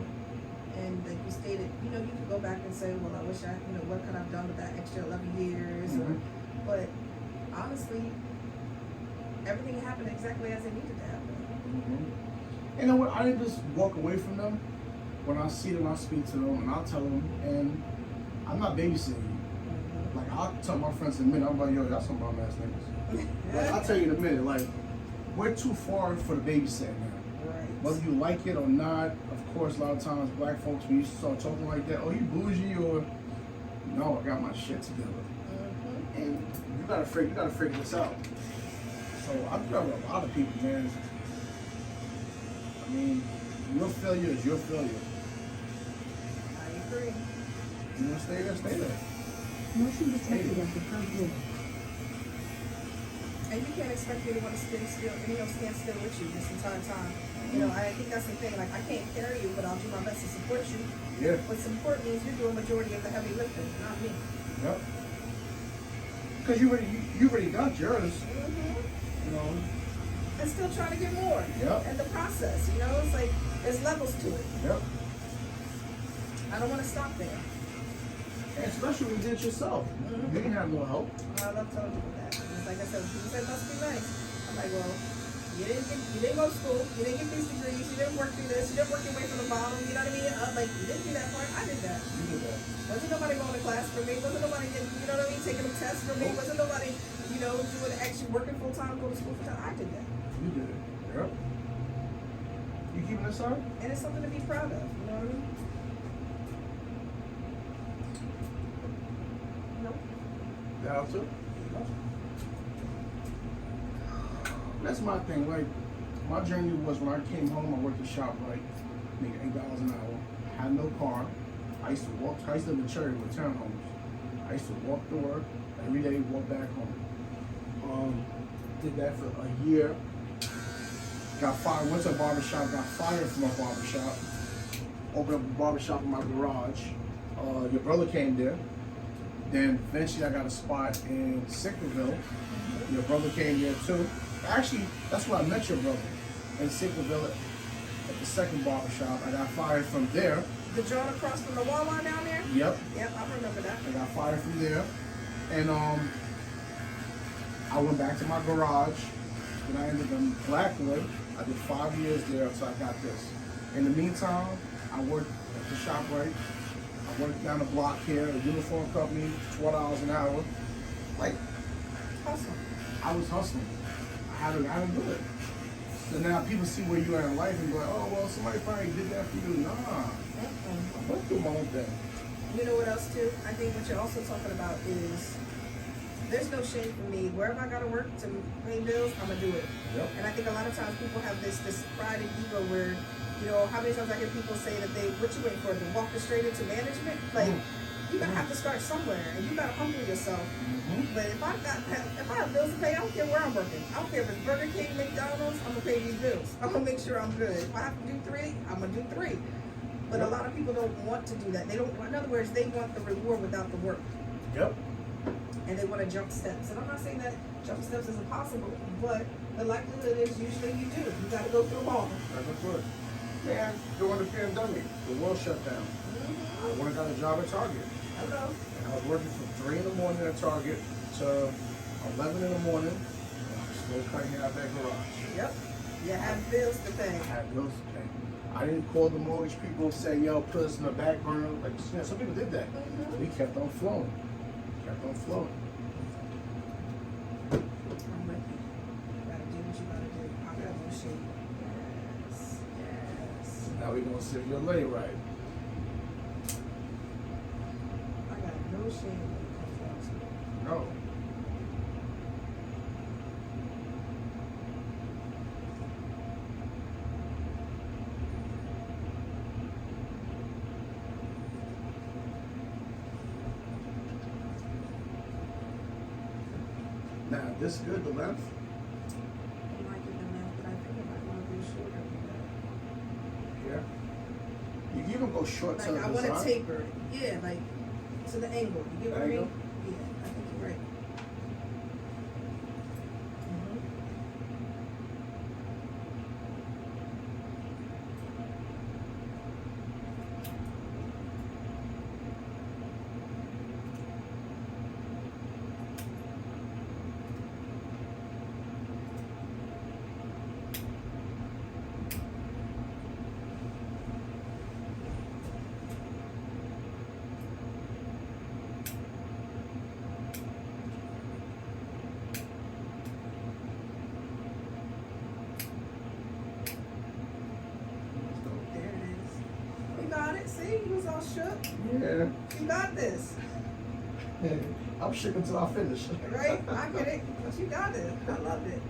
And like you stated, you know, you could go back and say, well, I wish I, you know, what could I've done with that extra 11 years? Mhm. But honestly, everything happened exactly as it needed to happen. Mm-hmm. You know what? I didn't just walk away from them. When I see them, I speak to them and I'll tell them. And I'm not babysitting you. Like, I'll tell my friends in a minute, I'm like, yo, y'all some bum ass niggas. Like, I'll tell you in a minute, like, we're too far for the babysitting now. Right. Whether you like it or not, of course, a lot of times black folks, when you start talking like that, oh, you bougie, or no, I got my shit together. Mm-hmm. And you gotta figure this out. So I've done a lot of people, man. I mean, your failure is your failure. I agree. You wanna stay there, stay there. Motion detected at the front door. And you can't expect me to want to stand still with you this entire time. You know, I think that's the thing. Like, I can't carry you, but I'll do my best to support you. Yeah. What's important is you're doing majority of the heavy lifting, not me. Yep. Because you already got yours. Mm-hmm. You know. And still trying to get more. Yep. And the process, you know, it's like there's levels to it. Yep. I don't want to stop there. And especially when you did it yourself. Mhm. You didn't have no help. I love telling people that. It's like I said, people say it must be nice. I'm like, well, you didn't go to school, you didn't get these degrees, you didn't work through this, you didn't work your way from the bottom, you know what I mean? I'm like, you didn't do that part, I did that. You did that. Wasn't nobody going to class for me, wasn't nobody getting, you know what I mean, taking a test for me, wasn't nobody, you know, doing actually working full time, going to school full time. I did that. You did it. Yep. You keeping this on? And it's something to be proud of, you know what I mean? Nope. Down too. That's my thing. Like, my journey was when I came home, I worked at ShopRite, making $8 an hour. Had no car. I used to walk. I used to live in Cherry with townhomes. I used to walk to work every day, walk back home. Did that for a year. Got fired. Went to a barbershop. Got fired from a barbershop. Opened up a barbershop in my garage. Your brother came there. Then eventually I got a spot in Sicklerville. Your brother came there too. Actually, that's where I met your brother, in Sicklerville at the second barbershop. I got fired from there. The joint across from the Walmart down there? Yep. Yep, I remember that. I got fired from there. And I went back to my garage. And I ended up in Blackwood. I did 5 years there until I got this. In the meantime, I worked at the ShopRite. I worked down the block here, a uniform company, $12 an hour. Like, Awesome. I was hustling. I had to do it. So now people see where you are in life and go, oh, well, somebody probably did that for you. Nah, I went through my own thing. You know what else too? I think what you're also talking about is there's no shame for me. Wherever I gotta work to pay bills, I'm gonna do it. Yep. And I think a lot of times people have this pride and ego where, you know, how many times I hear people say that what you waiting for, to walk straight into management? Like, you're gonna have to start somewhere, and you gotta humble yourself. But if I have bills to pay, I don't care where I'm working. I don't care if it's Burger King, McDonald's. I'm gonna pay these bills. I'm gonna make sure I'm good. If I have to do 3, I'm gonna do 3. But a lot of people don't want to do that. They don't. In other words, they want the reward without the work. Yep. and they want to jump steps. And I'm not saying that jump steps is impossible, but the likelihood is usually you do. You got to go through them all. That's good. Man, during the pandemic, the world shut down. I went and got a job at Target. Hello. And I was working from 3 in the morning at Target to 11 in the morning. And I'm still cutting out that garage. Yep. You have bills to pay. I had bills to pay. I didn't call the mortgage people and say, yo, put us in the back burner. Like, you know, some people did that. We kept on flowing. Kept on flowing. I'm with you. You gotta do what you gotta do. I got no shame. Yes. Yes. Now we're going to sit your lay right. I got no shame when it comes down to it. No. Now, this good, the length? I'm liking the length, but I think I might want to do shorter than Yeah. You can even go short that. to Like, the I want to design. taper it. Yeah, like to the angle. You get what I mean? Angle? Yeah, I think you're right. Mhm. There it is. We got it. See, you was all shook. Yeah. You got this. I'm shook until I finish. Right? I get it. But you got it. I love it.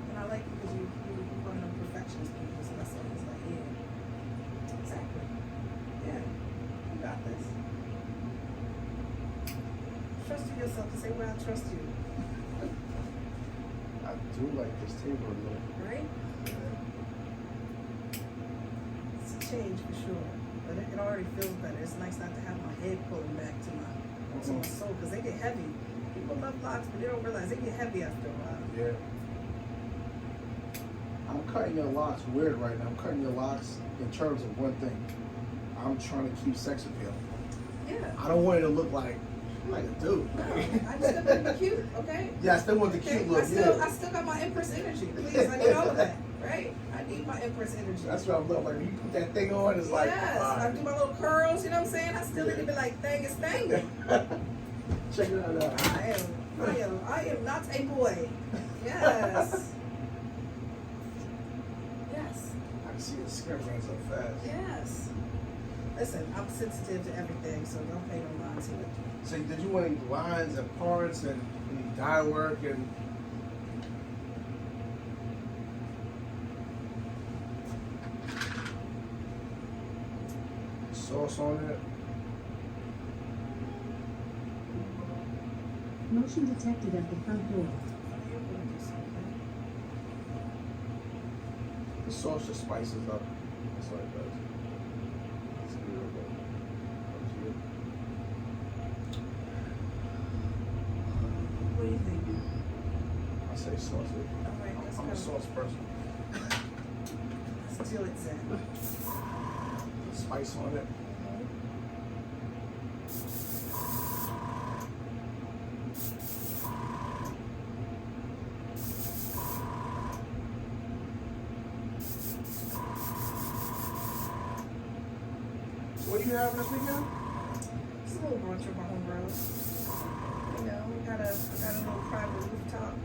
And I like it because you one of them perfectionist people, so that's always like, yeah. Exactly. Yeah. You got this. Trust in yourself the same way I trust you. I do like this table a little. Right? It's a change for sure. But it already feels better. It's nice not to have my head pulling back to my soul, because they get heavy. People love locks, but they don't realize they get heavy after a while. Yeah. I'm cutting your locks weird right now. I'm cutting your locks in terms of one thing. I'm trying to keep sex appeal. Yeah. I don't want it to look like a dude. No, I just want to be cute, okay? Yeah, I still want the Okay, cute look. I still got my Empress energy. Please, I need all of that, right? I need my Empress energy. That's what I love. Like when you put that thing on, it's like, yes, I do my little curls, you know what I'm saying? I still need to be like, thang is thangin'. Check it out. I am not a boy. Yes. Yes. I can see the skin runs up fast. Yes. Listen, I'm sensitive to everything, so don't pay no mind to it. So did you want any lines and parts and any dye work and sauce on it? Motion detected at the front door. The sauce just spices up. That's what it does. It's beautiful. Up to you. What do you think? I say sauce. Alright, let's I'm go. a sauce person. Let's do it, Zen. Spice on it. What are you having this weekend? Just a little brunch with my homegirls. You know, I got a little private rooftop.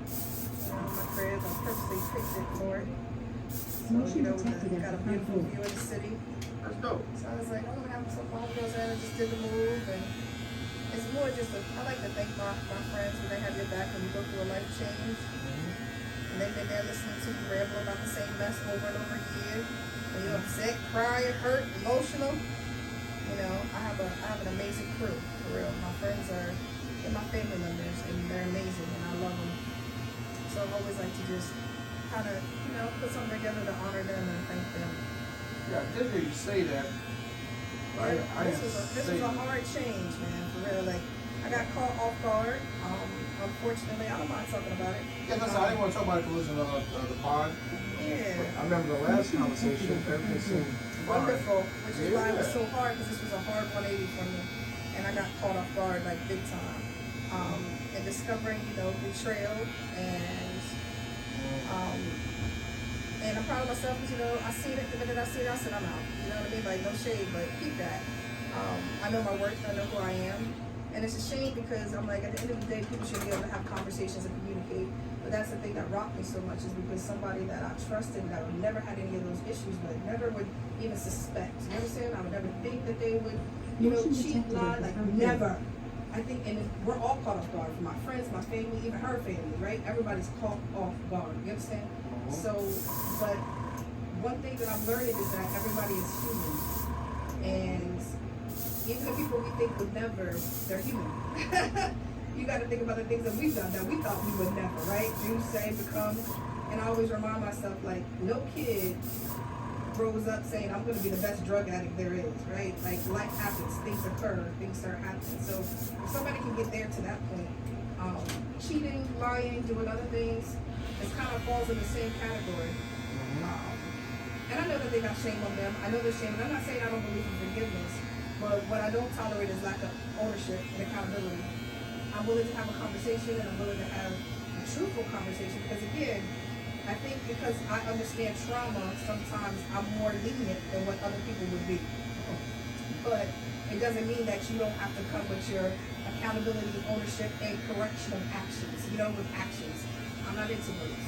My crib. I purposely picked it for it. So, Motion you know, detected we at got a the front beautiful door. view of the city. That's dope. So I was like, I'm gonna have some homegirls in and just did the move. And it's more just I like to thank my friends when they have your back when you go through a life change. And they've been there listening to you ramble about the same mess over and over again. When you're upset, crying, hurt, emotional. You know, I have an amazing crew, for real. My friends they're my family members, and they're amazing, and I love them. So I always like to just kind of, you know, put something together to honor them and thank them. Yeah, I did hear you say that. This was a hard change, man, for real. Like, I got caught off guard. Unfortunately, I don't mind talking about it. Yeah, that's I didn't want to talk about it because it was the pod. Yeah. I remember the last conversation, everything seemed Wonderful, which is why it was Yeah. so hard, because this was a hard 180 for me, and I got caught off guard like big time. And discovering, betrayal, and I'm proud of myself because, I seen it, the minute I see it, I said I'm out. You know what I mean? Like, no shade, but keep that. I know my worth, I know who I am, and it's a shame because I'm like, at the end of the day, people should be able to have conversations and communicate. But that's the thing that rocked me so much, is because somebody that I trusted, that would never had any of those issues with, never would even suspect. You understand? I would never think that they would, cheat, lie, like never. I think, and we're all caught off guard. My friends, my family, even her family, right? Everybody's caught off guard. You understand? So, but one thing that I'm learning is that everybody is human, and even the people we think would never, they're human. You got to think about the things that we've done that we thought we would never, right? Do, say, become. And I always remind myself, like, no kid grows up saying, I'm going to be the best drug addict there is, right? Like, life happens, things occur, things start happening. So if somebody can get there to that point, cheating, lying, doing other things, it kind of falls in the same category. And I know that they got shame on them. I know there's shame. And I'm not saying I don't believe in forgiveness, but what I don't tolerate is lack of ownership and accountability. I'm willing to have a conversation, and I'm willing to have a truthful conversation, because again, I think because I understand trauma, sometimes I'm more lenient than what other people would be. But it doesn't mean that you don't have to come with your accountability, ownership, and correction of actions, with actions. I'm not into words,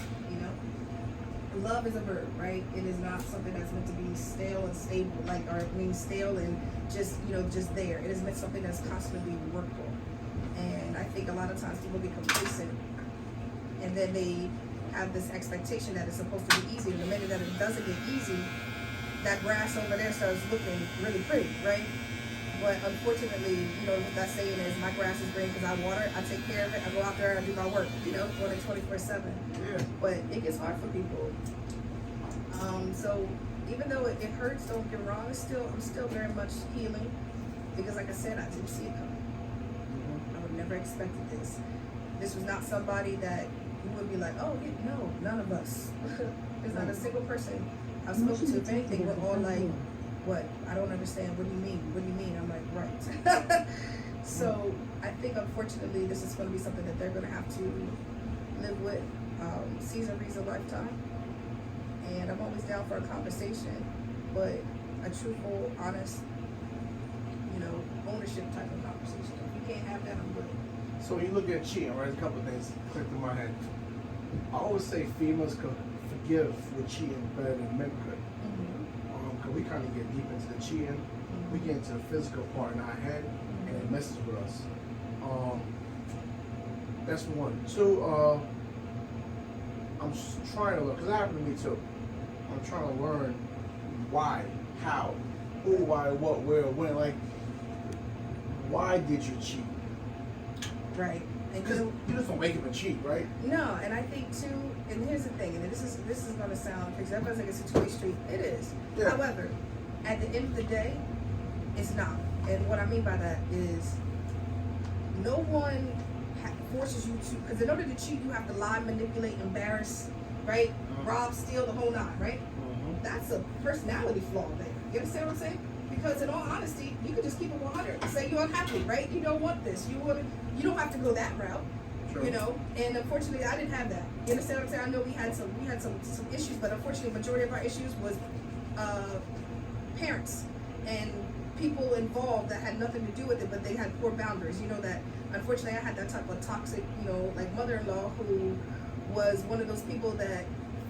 Love is a verb, right? It is not something that's meant to be stale and stable, stale and just, just there. It is meant something that's constantly being worked on. And I think a lot of times people get complacent, and then they have this expectation that it's supposed to be easy. And the minute that it doesn't get easy, that grass over there starts looking really pretty, right? But unfortunately, what that saying is, my grass is green because I water it, I take care of it, I go out there and I do my work, going at 24/7. Yeah. But it gets hard for people. So even though it hurts, don't get me wrong, I'm still very much healing, because like I said, I didn't see it coming. I would never expected this. This was not somebody that you would be like, oh, no, none of us. There's not a single person I've spoken to. If anything, we're all like, what? I don't understand. What do you mean? What do you mean? I'm like, right. So I think, unfortunately, this is going to be something that they're going to have to live with. Season reads a lifetime. And I'm always down for a conversation, but a truthful, honest, ownership type of conversation. If you can't have that, I'm good. So when you look at cheating, right? A couple of things clicked in my head. I always say females could forgive with cheating better than men could. Because we kind of get deep into the cheating. We get into the physical part in our head, and it messes with us. That's one. Two, I'm just trying to learn, because it happened to me too. I'm trying to learn why, how, who, why, what, where, when. Like, why did you cheat? Right. Because you just don't wake up and cheat, right? No, and I think too, and here's the thing, and this is going to sound, because everybody's like, it's a two-way street. It is. Yeah. However, at the end of the day, it's not. And what I mean by that is, no one forces you to, because in order to cheat, you have to lie, manipulate, embarrass, right? Rob, steal, the whole nine, right? That's a personality flaw there. You understand what I'm saying? Because in all honesty, you could just keep it 100. Say you're unhappy, right? You don't want this. You don't have to go that route. Sure. And unfortunately, I didn't have that. You understand what I'm saying? I know we had some issues, but unfortunately, the majority of our issues was parents and people involved that had nothing to do with it, but they had poor boundaries. That unfortunately I had that type of toxic, like mother-in-law who was one of those people that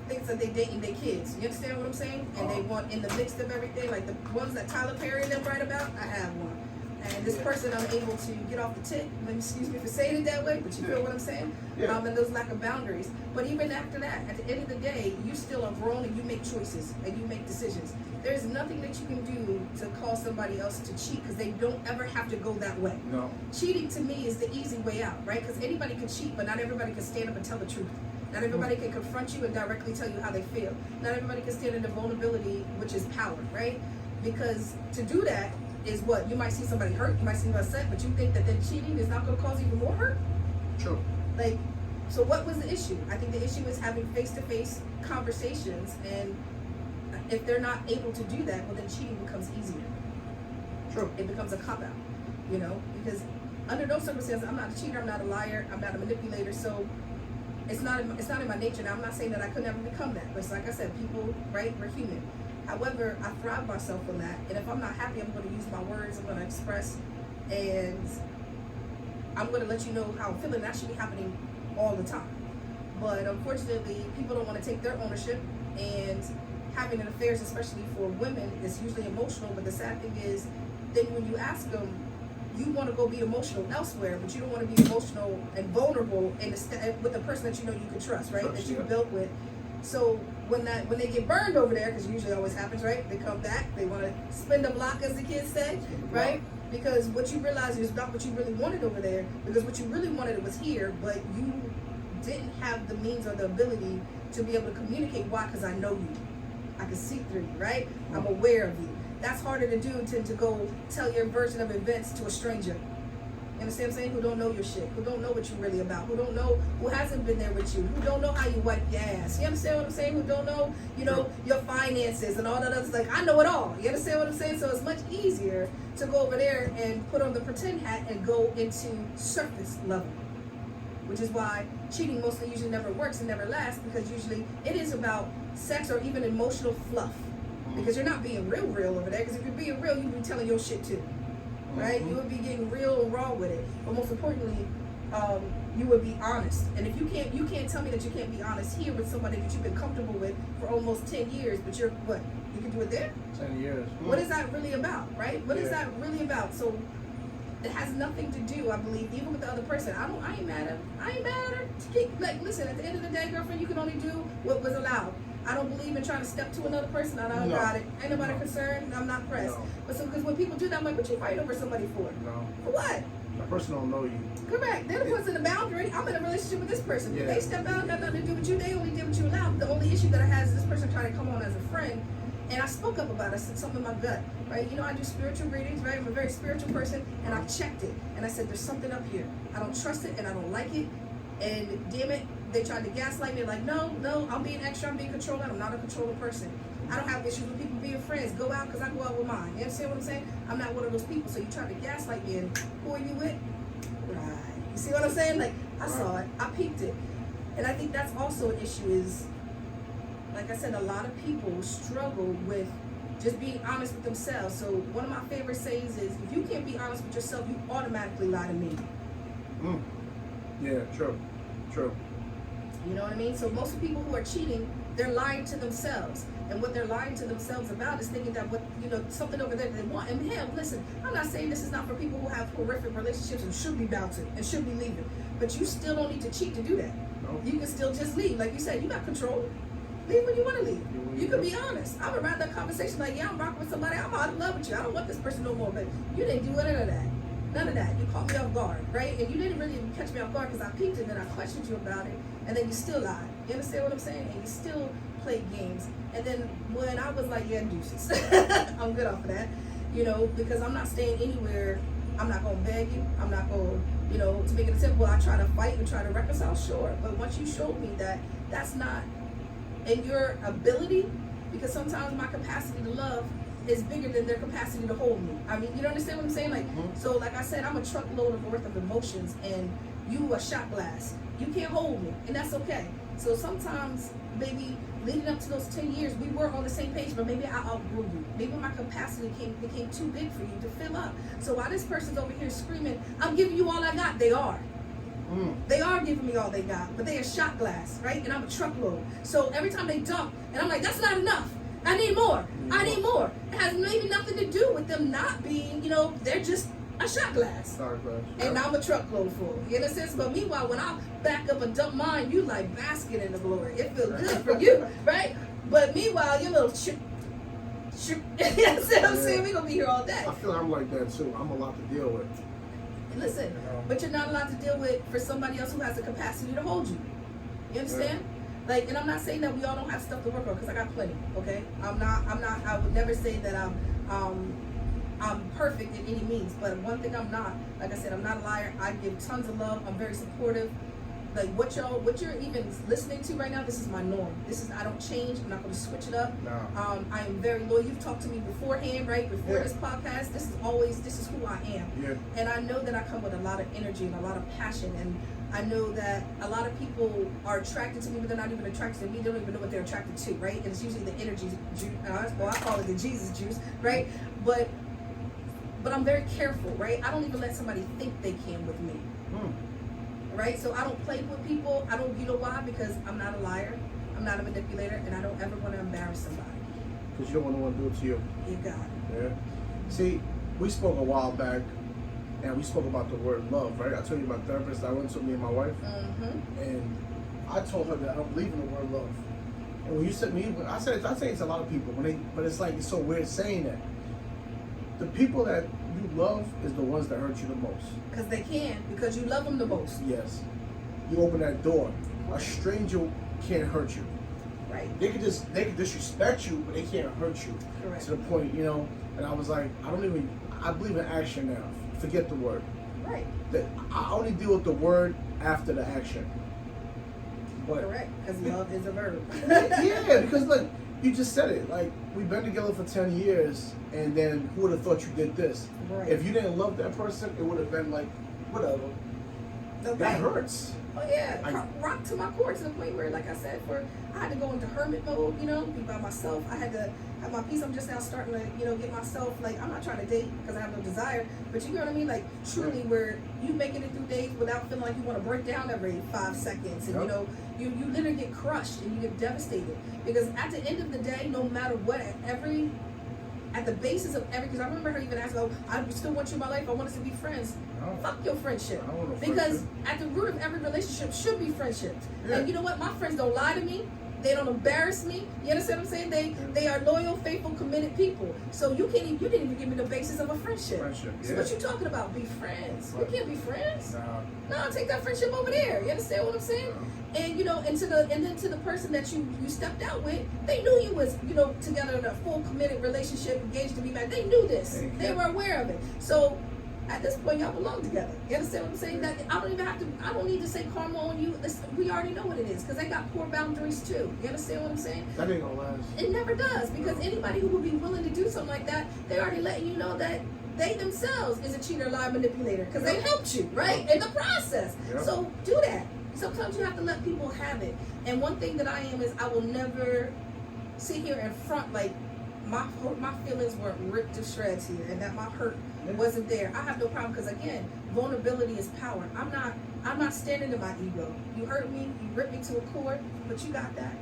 thinks that they dating their kids. You understand what I'm saying? And they want in the midst of everything, like the ones that Tyler Perry and them write about. I have one. And this person, I'm able to get off the tick. Excuse me for saying it that way, but you feel what I'm saying? Yeah. And those lack of boundaries. But even after that, at the end of the day, you still are grown and you make choices and you make decisions. There's nothing that you can do to cause somebody else to cheat, because they don't ever have to go that way. No. Cheating to me is the easy way out, right? Because anybody can cheat, but not everybody can stand up and tell the truth. Not everybody can confront you and directly tell you how they feel. Not everybody can stand in the vulnerability, which is power, right? Because to do that, is what? You might see somebody hurt, you might see them upset, but you think that then cheating is not going to cause even more hurt? True. Like, so what was the issue? I think the issue is having face-to-face conversations, and if they're not able to do that, well then cheating becomes easier. True. It becomes a cop-out, you know, because under those circumstances, I'm not a cheater, I'm not a liar, I'm not a manipulator, so it's not in my nature. Now, I'm not saying that I could never become that, but it's like I said, people, right, we're human. However, I thrive myself on that, and if I'm not happy, I'm going to use my words, I'm going to express, and I'm going to let you know how I'm feeling. That should be happening all the time. But unfortunately, people don't want to take their ownership, and having an affairs, especially for women, is usually emotional. But the sad thing is, then when you ask them, you want to go be emotional elsewhere, but you don't want to be emotional and vulnerable with the person that you know you can trust, right? That you built with. So when they get burned over there, because it usually always happens, right? They come back, they want to spin the block, as the kids say, right? Because what you realize is not what you really wanted over there, because what you really wanted was here, but you didn't have the means or the ability to be able to communicate. Why? Because I know you. I can see through you, right? I'm aware of you. That's harder to do than to go tell your version of events to a stranger. You understand what I'm saying? Who don't know your shit, who don't know what you're really about, who don't know, who hasn't been there with you, who don't know how you wipe your ass. You understand what I'm saying? Who don't know, you know, your finances and all that other stuff. Like, I know it all. You understand what I'm saying? So it's much easier to go over there and put on the pretend hat and go into surface level. Which is why cheating mostly usually never works and never lasts, because usually it is about sex or even emotional fluff. Because you're not being real over there. Because if you're being real, you'd be telling your shit too, right? You would be getting real and raw with it. But most importantly, you would be honest. And if you can't tell me that you can't be honest here with somebody that you've been comfortable with for almost 10 years, but you're what? You can do it there? 10 years. What is that really about, right? What is that really about? So it has nothing to do, I believe, even with the other person. I ain't mad at her. I ain't mad at her. Like, listen, at the end of the day, girlfriend, you can only do what was allowed. I don't believe in trying to step to another person. I don't got it. Ain't nobody concerned. I'm not pressed. But so, because when people do that, I'm like, what you fighting over somebody for? No. For what? That person don't know you. Correct. They're the ones in the boundary. I'm in a relationship with this person. If they step out, got nothing to do with you. They only did what you allowed. The only issue that I had is this person trying to come on as a friend. And I spoke up about it. I said something in my gut, right? You know, I do spiritual readings, right? I'm a very spiritual person, and I checked it. And I said, there's something up here. I don't trust it, and I don't like it. And damn it, they tried to gaslight me. Like, no, I'm being extra. I'm being controlling. I'm not a controlling person. I don't have issues with people being friends. Go out because I go out with mine. You understand what I'm saying? I'm not one of those people. So you tried to gaslight me, and who are you with? Right. You see what I'm saying? Like, I saw it. I peeped it. And I think that's also an issue is, like I said, a lot of people struggle with just being honest with themselves. So one of my favorite sayings is, if you can't be honest with yourself, you automatically lie to me. Yeah, true. You know what I mean? So most of the people who are cheating, they're lying to themselves. And what they're lying to themselves about is thinking that something over there that they want. And hell, listen, I'm not saying this is not for people who have horrific relationships and should be bouncing and should be leaving. But you still don't need to cheat to do that. No. You can still just leave. Like you said, you got control. Leave when you want to leave. You can be honest. I would rather that conversation like, yeah, I'm rocking with somebody. I'm out of love with you. I don't want this person no more. But you didn't do none of that. None of that. You caught me off guard, right? And you didn't really catch me off guard because I peeped it and I questioned you about it. And then you still lied. You understand what I'm saying? And you still played games. And then when I was like, yeah, deuces. I'm good off of that. You know, because I'm not staying anywhere. I'm not going to beg you. I'm not going to, to make it simple. I try to fight and try to reconcile, sure. But once you showed me that that's not in your ability, because sometimes my capacity to love is bigger than their capacity to hold me. I mean, you understand what I'm saying? Like, so like I said, I'm a truckload of worth of emotions, and you a shot glass. You can't hold me, and that's okay. So sometimes, baby, leading up to those 10 years, we were on the same page, but maybe I outgrew you. Maybe my capacity became too big for you to fill up. So while this person's over here screaming, I'm giving you all I got, they are. They are giving me all they got, but they are shot glass, right? And I'm a truckload. So every time they dump, and I'm like, that's not enough. I need more. I need more. It has maybe nothing to do with them not being, they're just a shot glass. And I'm a truckload full. You understand? But meanwhile, when I back up and dump mine, you like basking in the glory. It feels good for you, right? But meanwhile, your little you understand what I'm saying? We're going to be here all day. I feel like I'm like that too. I'm a lot to deal with. Listen, but you're not allowed to deal with for somebody else who has the capacity to hold you. You understand? Like, and I'm not saying that we all don't have stuff to work on, because I got plenty, okay? I would never say that I'm I'm perfect in any means, but one thing I'm not, like I said, I'm not a liar. I give tons of love. I'm very supportive. Like what you're even listening to right now, this is my norm. I don't change. I'm not going to switch it up. No. I am very loyal. You've talked to me beforehand, right? Before Yeah. this podcast, this is who I am. Yeah. And I know that I come with a lot of energy and a lot of passion, and I know that a lot of people are attracted to me, but they're not even attracted to me. They don't even know what they're attracted to, right? And it's usually the energy juice. Well, I call it the Jesus juice, right? But I'm very careful, right? I don't even let somebody think they can with me. Right? So I don't play with people. I don't, you know why? Because I'm not a liar. I'm not a manipulator, and I don't ever want to embarrass somebody. Because you don't want no one to do it to you. You got it. Yeah. See, we spoke a while back, and we spoke about the word love, right? I told you my therapist I went to, me and my wife, and I told her that I don't believe in the word love. And when you said me, I say it to a lot of people, but it's like it's so weird saying that. The people that you love is the ones that hurt you the most. Because they can, because you love them the most. Yes. You open that door. A stranger can't hurt you. Right. They could disrespect you, but they can't hurt you. Correct. To the point, and I was like, I believe in action now. Forget the word. Right. That I only deal with the word after the action. But correct. Because love is a verb. yeah, because look, you just said it. Like, we've been together for 10 years, and then who would have thought you did this? Right. If you didn't love that person, it would have been like, whatever. Okay. That hurts. Oh yeah, rock to my core to the point where, like I said, I had to go into hermit mode, be by myself. I had to have my peace. I'm just now starting to, get myself, like, I'm not trying to date because I have no desire, but you know what I mean? Like, truly, where you making it through days without feeling like you want to break down every 5 seconds, and you literally get crushed and you get devastated, because at the end of the day, no matter what, at the basis of because I remember her even asking, "Oh, I still want you in my life. I want us to be friends." No. Fuck your friendship. I don't want no Because friendship. at the root of every relationship should be friendship. Yeah. And you know what? My friends don't lie to me. They don't embarrass me. You understand what I'm saying? They are loyal, faithful, committed people. So you didn't even give me the basis of a friendship. Yeah. So what you talking about? Be friends. Right. We can't be friends. Nah. No, take that friendship over there. You understand what I'm saying? No. And and then to the person that you stepped out with, they knew you was together in a full committed relationship, engaged to be married. They knew this. They were aware of it. So at this point, y'all belong together. You understand what I'm saying? That I don't need to say karma on you. We already know what it is, because they got core boundaries too. You understand what I'm saying? That ain't gonna last. It never does, because anybody who would be willing to do something like that, they already letting you know that they themselves is a cheater, lie, manipulator, because they helped you, right, in the process. Yep. So do that. Sometimes you have to let people have it. And one thing that I am is I will never sit here and front like my feelings weren't ripped to shreds here, and that my hurt wasn't there. I have no problem, because again, vulnerability is power. I'm not standing in my ego. You hurt me, you ripped me to a core, but you got that.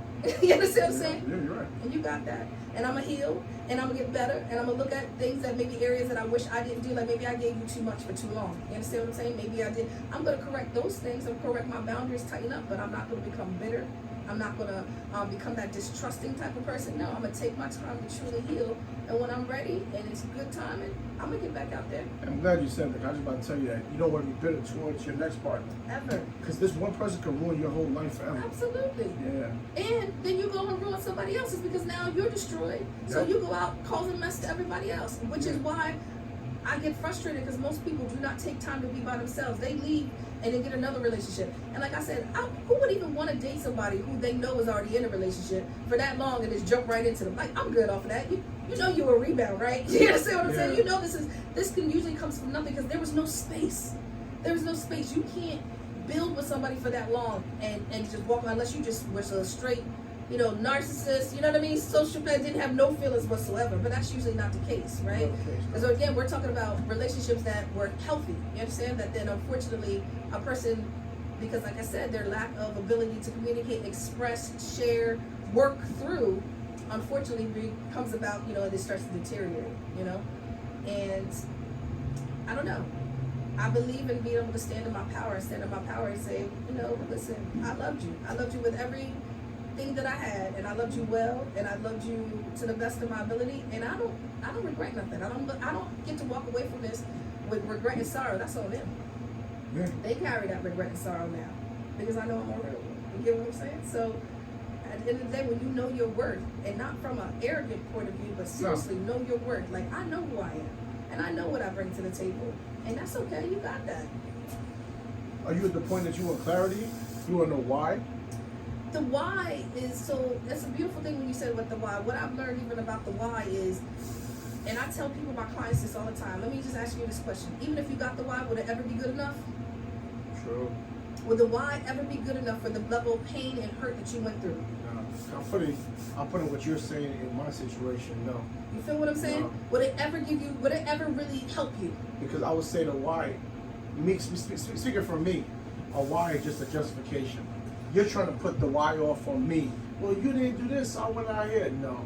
You understand what I'm saying? Yeah, you're right. And you got that. And I'm going to heal, and I'm going to get better, and I'm going to look at things that maybe areas that I wish I didn't do, like maybe I gave you too much for too long. You understand what I'm saying? Maybe I did. I'm going to correct those things. I'm correct my boundaries, tighten up, but I'm not going to become bitter. I'm not going to become that distrusting type of person. No, I'm going to take my time to truly heal. And when I'm ready and it's good timing, I'm going to get back out there. I'm glad you said that. I was about to tell you that you don't want to be bitter towards your next partner. Ever. Because this one person can ruin your whole life forever. Absolutely. Yeah. And then you go and ruin somebody else's, because now you're destroyed. So Yep. you go out causing mess to everybody else, which is why I get frustrated, because most people do not take time to be by themselves. They leave and then get another relationship. And like I said, who would even want to date somebody who they know is already in a relationship for that long and just jump right into them? Like, I'm good off of that. You know you're a rebound, right? You understand what I'm saying? You know this can usually comes from nothing, because there was no space. There was no space. You can't build with somebody for that long and just walk on, unless you just was a straight, narcissist, you know what I mean? Sociopath, didn't have no feelings whatsoever, but that's usually not the case, right? So again, we're talking about relationships that were healthy, you understand? That then unfortunately a person, because like I said, their lack of ability to communicate, express, share, work through, unfortunately becomes about, and it starts to deteriorate, and I don't know. I believe in being able to stand in my power and say, listen, I loved you. I loved you with everything that I had, and I loved you well, and I loved you to the best of my ability, and I don't regret nothing. I don't get to walk away from this with regret and sorrow. That's on them. Yeah. They carry that regret and sorrow now, because I know I'm a real one. You get what I'm saying? So at the end of the day, when you know your worth, and not from an arrogant point of view, but seriously know your worth. Like, I know who I am. and I know what I bring to the table, and that's okay. You got that. Are you at the point that you want clarity? You want to know why? The why is so. That's a beautiful thing when you said what the why. What I've learned even about the why is, and I tell people, my clients, this all the time. Let me just ask you this question: even if you got the why, would it ever be good enough? True. Would the why ever be good enough for the level of pain and hurt that you went through? No. I'm putting what you're saying in my situation. No. You feel what I'm saying? No. Would it ever give you? Would it ever really help you? Because I would say the why. Speaking for me, a why is just a justification. You're trying to put the why off on me. Well, you didn't do this, so I went out here. No.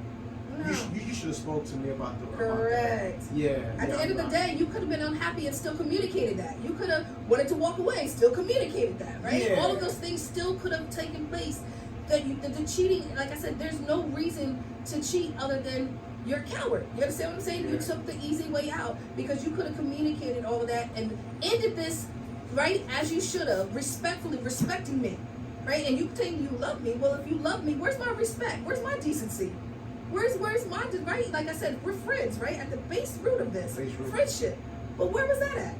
No. You should have spoke to me about the Correct. Yeah. At the end of the day, you could have been unhappy and still communicated that. You could have wanted to walk away, still communicated that, right? Yeah. All of those things still could have taken place. The cheating, like I said, there's no reason to cheat other than you're a coward. You understand what I'm saying? Yeah. You took the easy way out because you could have communicated all of that and ended this, right, as you should have, respectfully, respecting me, right? And you saying you love me. Well, if you love me, where's my respect? Where's my decency? Where's my, right? Like I said, we're friends, right? At the base root of this, friendship. But where was that at?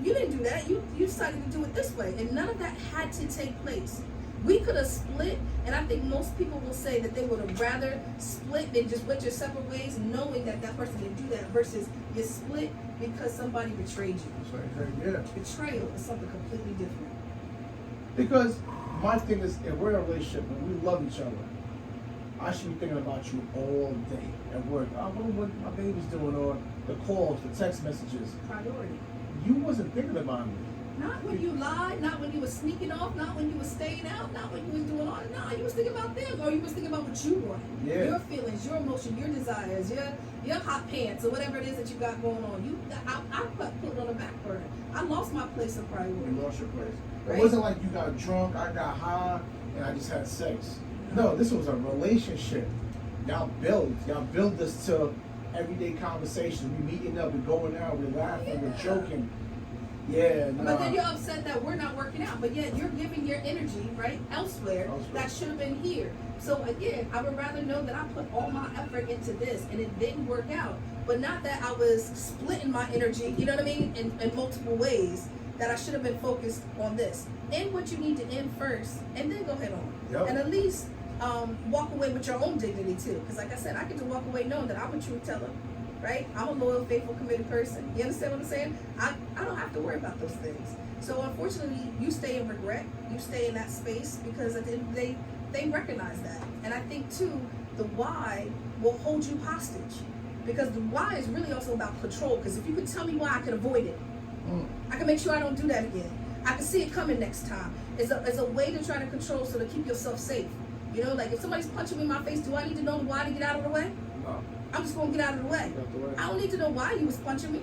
You didn't do that. You decided to do it this way. And none of that had to take place. We could have split, and I think most people will say that they would have rather split than just went your separate ways, knowing that that person didn't do that, versus you split because somebody betrayed you. Yeah. Betrayal is something completely different. Because my thing is, if we're in a relationship and we love each other, I should be thinking about you all day at work. I wonder what my baby's doing, or the calls, the text messages. Priority. You wasn't thinking about me. Not when you lied, not when you were sneaking off, not when you were staying out, not when you was doing all that. No, you was thinking about them, or you was thinking about what you wanted. Yeah. Your feelings, your emotion, your desires, your hot pants, or whatever it is that you got going on. I put it on the back burner. I lost my place of priority. You lost your place. Right? It wasn't like you got drunk, I got high, and I just had sex. No, this was a relationship. Y'all build this to everyday conversation. We meeting up, we're going out, we're laughing, we're joking. Yeah, no. But then you're upset that we're not working out, but yet you're giving your energy, right, elsewhere. That should have been here. So again, I would rather know that I put all my effort into this and it didn't work out, but not that I was splitting my energy, you know what I mean, in multiple ways, that I should have been focused on this. End what you need to end first, and then go head on. Yep. And at least walk away with your own dignity too. Because like I said, I get to walk away knowing that I'm a truth teller. Right? I'm a loyal, faithful, committed person. You understand what I'm saying? I don't have to worry about those things. So unfortunately, you stay in regret. You stay in that space because at the end of the day, they recognize that. And I think too, the why will hold you hostage. Because the why is really also about control. Because if you could tell me why, I could avoid it. I can make sure I don't do that again. I can see it coming next time. It's a way to try to control, so to keep yourself safe. You know, like if somebody's punching me in my face, do I need to know the why to get out of the way? No. I'm just gonna get out of the way. I don't need to know why you was punching me.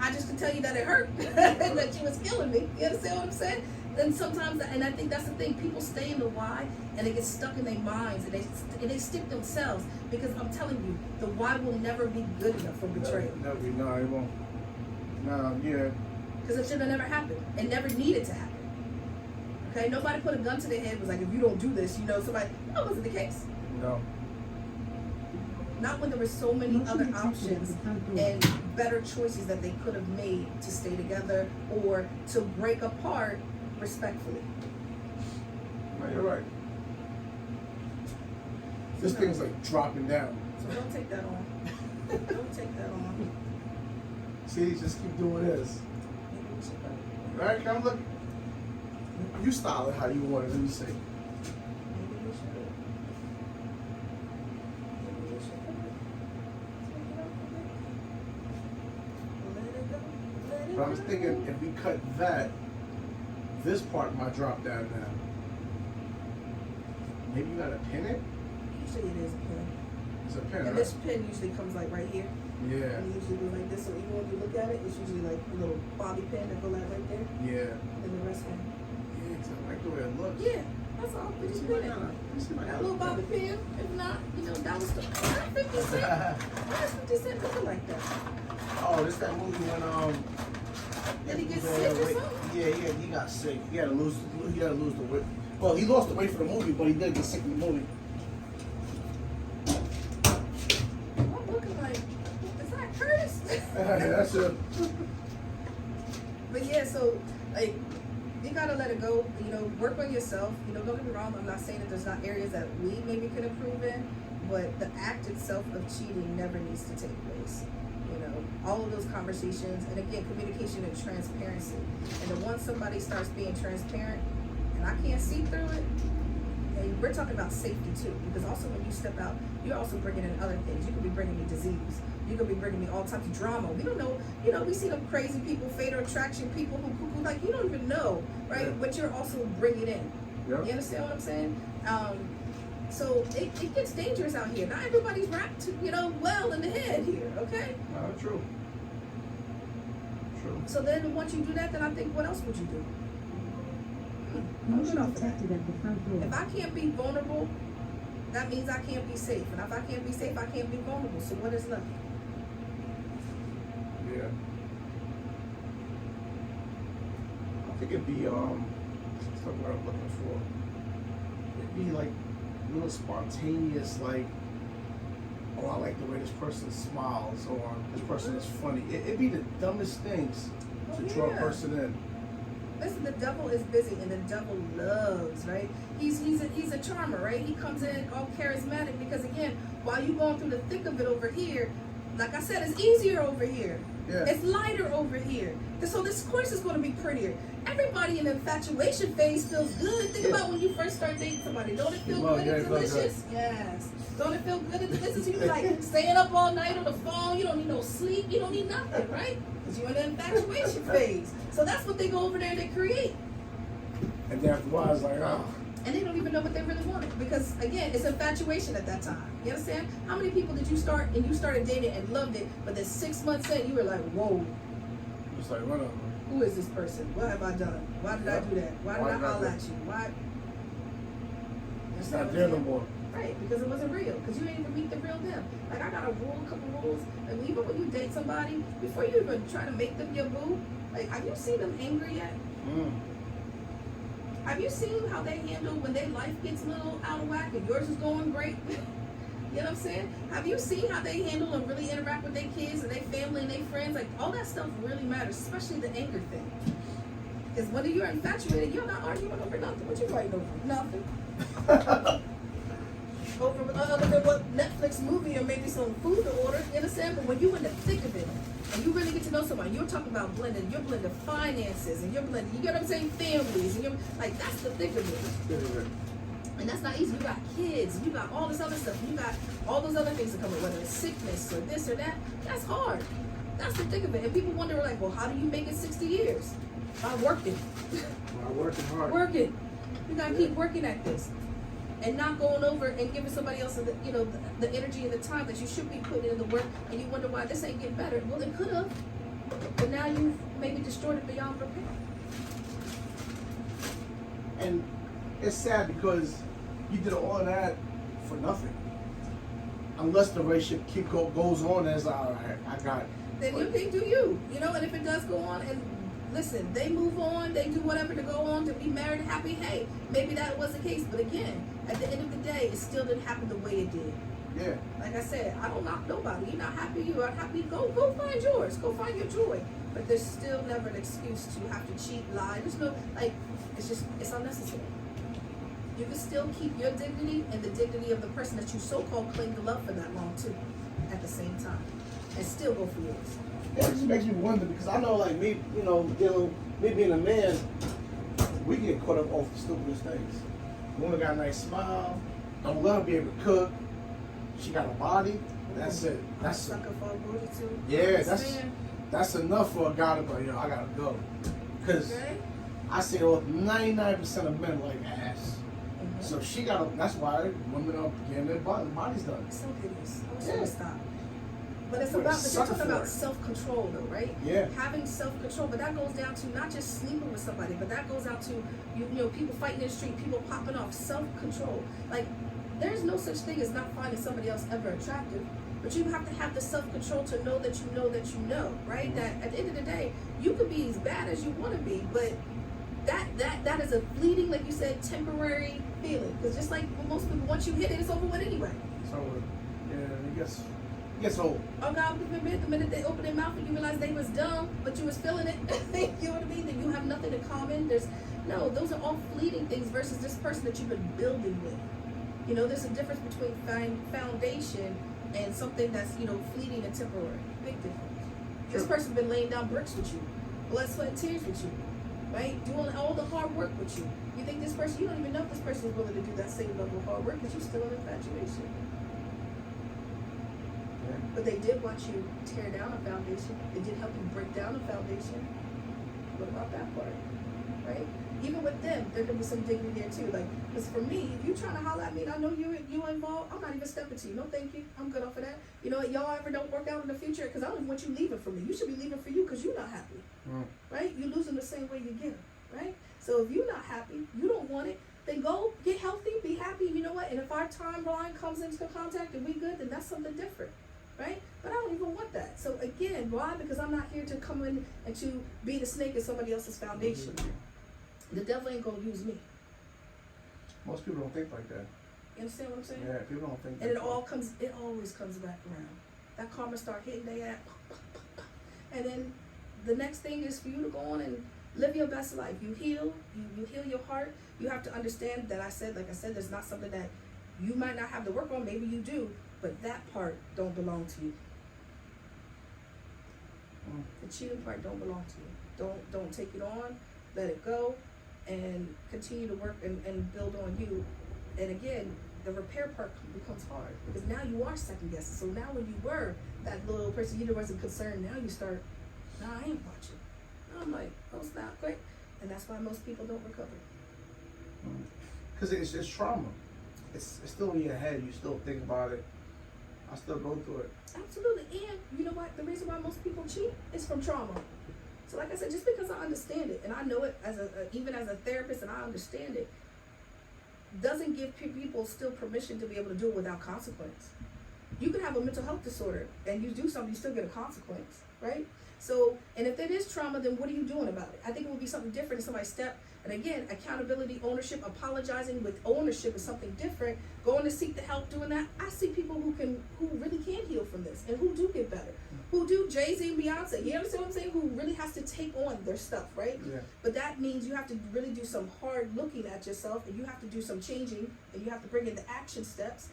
I just can tell you that it hurt and that you was killing me. You understand what I'm saying? And sometimes, and I think that's the thing, people stay in the why and they get stuck in their minds and they stick themselves, because I'm telling you, the why will never be good enough for betrayal. No, it won't. No, yeah. Because it should have never happened. It never needed to happen. Okay, nobody put a gun to their head and was like, if you don't do this, you know, somebody. That wasn't the case. No. Not when there were so many other options and better choices that they could have made to stay together or to break apart respectfully. No, you're right. This thing's like dropping down. So don't take that on. Don't take that on. See, just keep doing this. Maybe we should go. All right, come look. You style it how you want it. Let me see. Maybe we should go. Maybe we should go. Let it go. Let it But I was go. thinking if we cut that, this part might drop down now. Maybe you gotta pin it? Usually it is a pin. It's a pin, And right? this pin usually comes like right here. Yeah. And it usually goes like this. So even when you look at it, it's usually like a little bobby pin that go like right there. Yeah. And the rest one. Yeah, I like the way it looks. Yeah, that's all. We just pin it. That little bobby pin. If not, you know, that was the 50 cent. That's 50 cent looking like that. Oh, this that movie when Did he get sick or something? Yeah, he got sick. He had to lose the weight. Well, he lost the weight for the movie, but he did get sick in the movie. I'm looking like, is that Curtis? That's too. But yeah, so like you gotta let it go. You know, work on yourself. You know, don't get me wrong. I'm not saying that there's not areas that we maybe could improve in, but the act itself of cheating never needs to take place. You know, all of those conversations, and again, communication and transparency. And then once somebody starts being transparent, and I can't see through it, and we're talking about safety too, because also when you step out, you're also bringing in other things. You could be bringing me disease. You could be bringing me all types of drama. We don't know, you know, we see them crazy people, fatal attraction people who cuckoo, like you don't even know, right? Yeah. But you're also bringing in. Yep. You understand what I'm saying? So it gets dangerous out here. Not everybody's wrapped, you know, well in the head here, okay? True. True. So then once you do that, then I think what else would you do? I'm good Motion off of that. detected at the front door. If I can't be vulnerable, that means I can't be safe. And if I can't be safe, I can't be vulnerable. So what is left? Yeah. I think it'd be something what I'm looking for. It'd be like a little spontaneous, like, oh, I like the way this person smiles, or this person is funny. It'd be the dumbest things to draw a Yeah. person in. Listen, the devil is busy, and the devil loves, right? He's a charmer, right? He comes in all charismatic because again, while you going through the thick of it over here, like I said, it's easier over here. Yeah. It's lighter over here. So this course is going to be prettier. Everybody in the infatuation phase feels good. Think about when you first start dating somebody. Don't it feel good and delicious? Yes. Don't it feel good and delicious? You be like staying up all night on the phone. You don't need no sleep. You don't need nothing, right? Because you're in the infatuation phase. So that's what they go over there and they create. And then after a while, it's like, oh. And they don't even know what they really wanted. Because again, it's infatuation at that time. You understand? How many people did you start and you started dating and loved it, but then 6 months in you were like, whoa, It's like, whatever. who is this person? What have I done? Why did I do that? Why did I holler at you? Why? It's not there no more. Right, because it wasn't real. Because you didn't even meet the real them. Like I got a couple rules. Like even when you date somebody, before you even try to make them your boo, like have you seen them angry yet? Have you seen how they handle when their life gets a little out of whack and yours is going great? You know what I'm saying? Have you seen how they handle and really interact with their kids and their family and their friends? Like all that stuff really matters, especially the anger thing. Because when you're infatuated, you're not arguing over nothing. What you fighting over? Nothing. Over other than what Netflix movie or maybe some food to order, you understand? But when you in the thick of it and you really get to know somebody, you're talking about blending, you're blending finances and you're blending, you get what I'm saying, families, and you're like, that's the thick of it. And that's not easy. You got kids, and you got all this other stuff, and you got all those other things that come with, whether it's sickness or this or that. That's hard. That's the thick of it. And people wonder, like, well, how do you make it 60 years? By working. By working hard. Working. You gotta keep working at this. And not going over and giving somebody else the, you know, the energy and the time that you should be putting in the work, and you wonder why this ain't getting better. Well, it could have, but now you've maybe destroyed it beyond repair. And it's sad because you did all of that for nothing. Unless the relationship goes on as I got. Then you can do you know, and if it does go on, and listen, they move on, they do whatever to go on to be married happy, hey, maybe that was the case. But again, at the end of the day, it still didn't happen the way it did. Yeah. Like I said, I don't knock nobody. You're not happy, you are happy, go find yours. Go find your joy. But there's still never an excuse to have to cheat, lie. There's no, like, it's unnecessary. You can still keep your dignity and the dignity of the person that you so-called claim to love for that long too, at the same time. And still go for yours. Yeah, it just makes me wonder because I know, like me, you know, me being a man, we get caught up off the stupidest things. Woman got a nice smile. Don't let her be able to cook. She got a body. That's it. That's sucker for a booty too. yeah. That's enough for a guy to go. Yo, I gotta go. Because I say, 99% of men like ass. So she got. That's why women are getting their bodies done. It's so hideous. I wish it would stop. But it's about, but you're talking about self-control though, right? Yeah. Having self-control, but that goes down to not just sleeping with somebody, but that goes out to, you know, people fighting in the street, people popping off, self-control. Like, there's no such thing as not finding somebody else ever attractive, but you have to have the self-control to know that you know that you know, right? That at the end of the day, you could be as bad as you want to be, but that is a fleeting, like you said, temporary feeling. Because just like most people, once you hit it, it's over with anyway. So, yeah, I guess Yeah, so Oh God, the minute they open their mouth and you realize they was dumb, but you was feeling it, you know what I mean? That you have nothing in common. Those are all fleeting things versus this person that you've been building with. You know, there's a difference between foundation and something that's, fleeting and temporary. Big difference. This person's been laying down bricks with you, blood, sweat, and tears with you, right? Doing all the hard work with you. You think this person, you don't even know if this person is willing to do that same level of hard work because you're still in infatuation. But they did watch you tear down a foundation. They did help you break down a foundation. What about that part, right? Even with them, there can be some dignity there too. Like, because for me, if you trying to holler at me and I know you involved, I'm not even stepping to you. No, thank you. I'm good off of that. You know, y'all ever don't work out in the future, because I don't even want you leaving for me. You should be leaving for you because you're not happy, right? You're losing the same way you get them, right? So if you're not happy, you don't want it, then go get healthy, be happy. You know what? And if our timeline comes into contact and we good, then that's something different. Right? But I don't even want that. So again, why? Because I'm not here to come in and to be the snake in somebody else's foundation. The devil ain't gonna use me. Most people don't think like that. You understand what I'm saying? Yeah, people don't think. And it always comes back around. That karma start hitting their ass, and then the next thing is for you to go on and live your best life. You heal your heart. You have to understand that like I said, there's not something that you might not have to work on. Maybe you do. But that part don't belong to you. The cheating part don't belong to you. Don't take it on. Let it go, and continue to work and build on you. And again, the repair part becomes hard because now you are second guessing. So now when you were that little person, you wasn't concerned. Now you start, I ain't watching. I'm like, oh, it's not great, and that's why most people don't recover. Because it's trauma. It's still in your head. You still think about it. I still go through it. Absolutely. And you know what? The reason why most people cheat is from trauma. So like I said, just because I understand it and I know it even as a therapist and I understand it, doesn't give people still permission to be able to do it without consequence. You can have a mental health disorder and you do something, you still get a consequence, right? So, and if it is trauma, then what are you doing about it? I think it would be something different if somebody stepped. And again, accountability, ownership, apologizing with ownership is something different. Going to seek the help, doing that. I see people who really can heal from this and who do get better. Who do Jay-Z and Beyonce. You understand what I'm saying? Who really has to take on their stuff, right? Yeah. But that means you have to really do some hard looking at yourself, and you have to do some changing, and you have to bring in the action steps.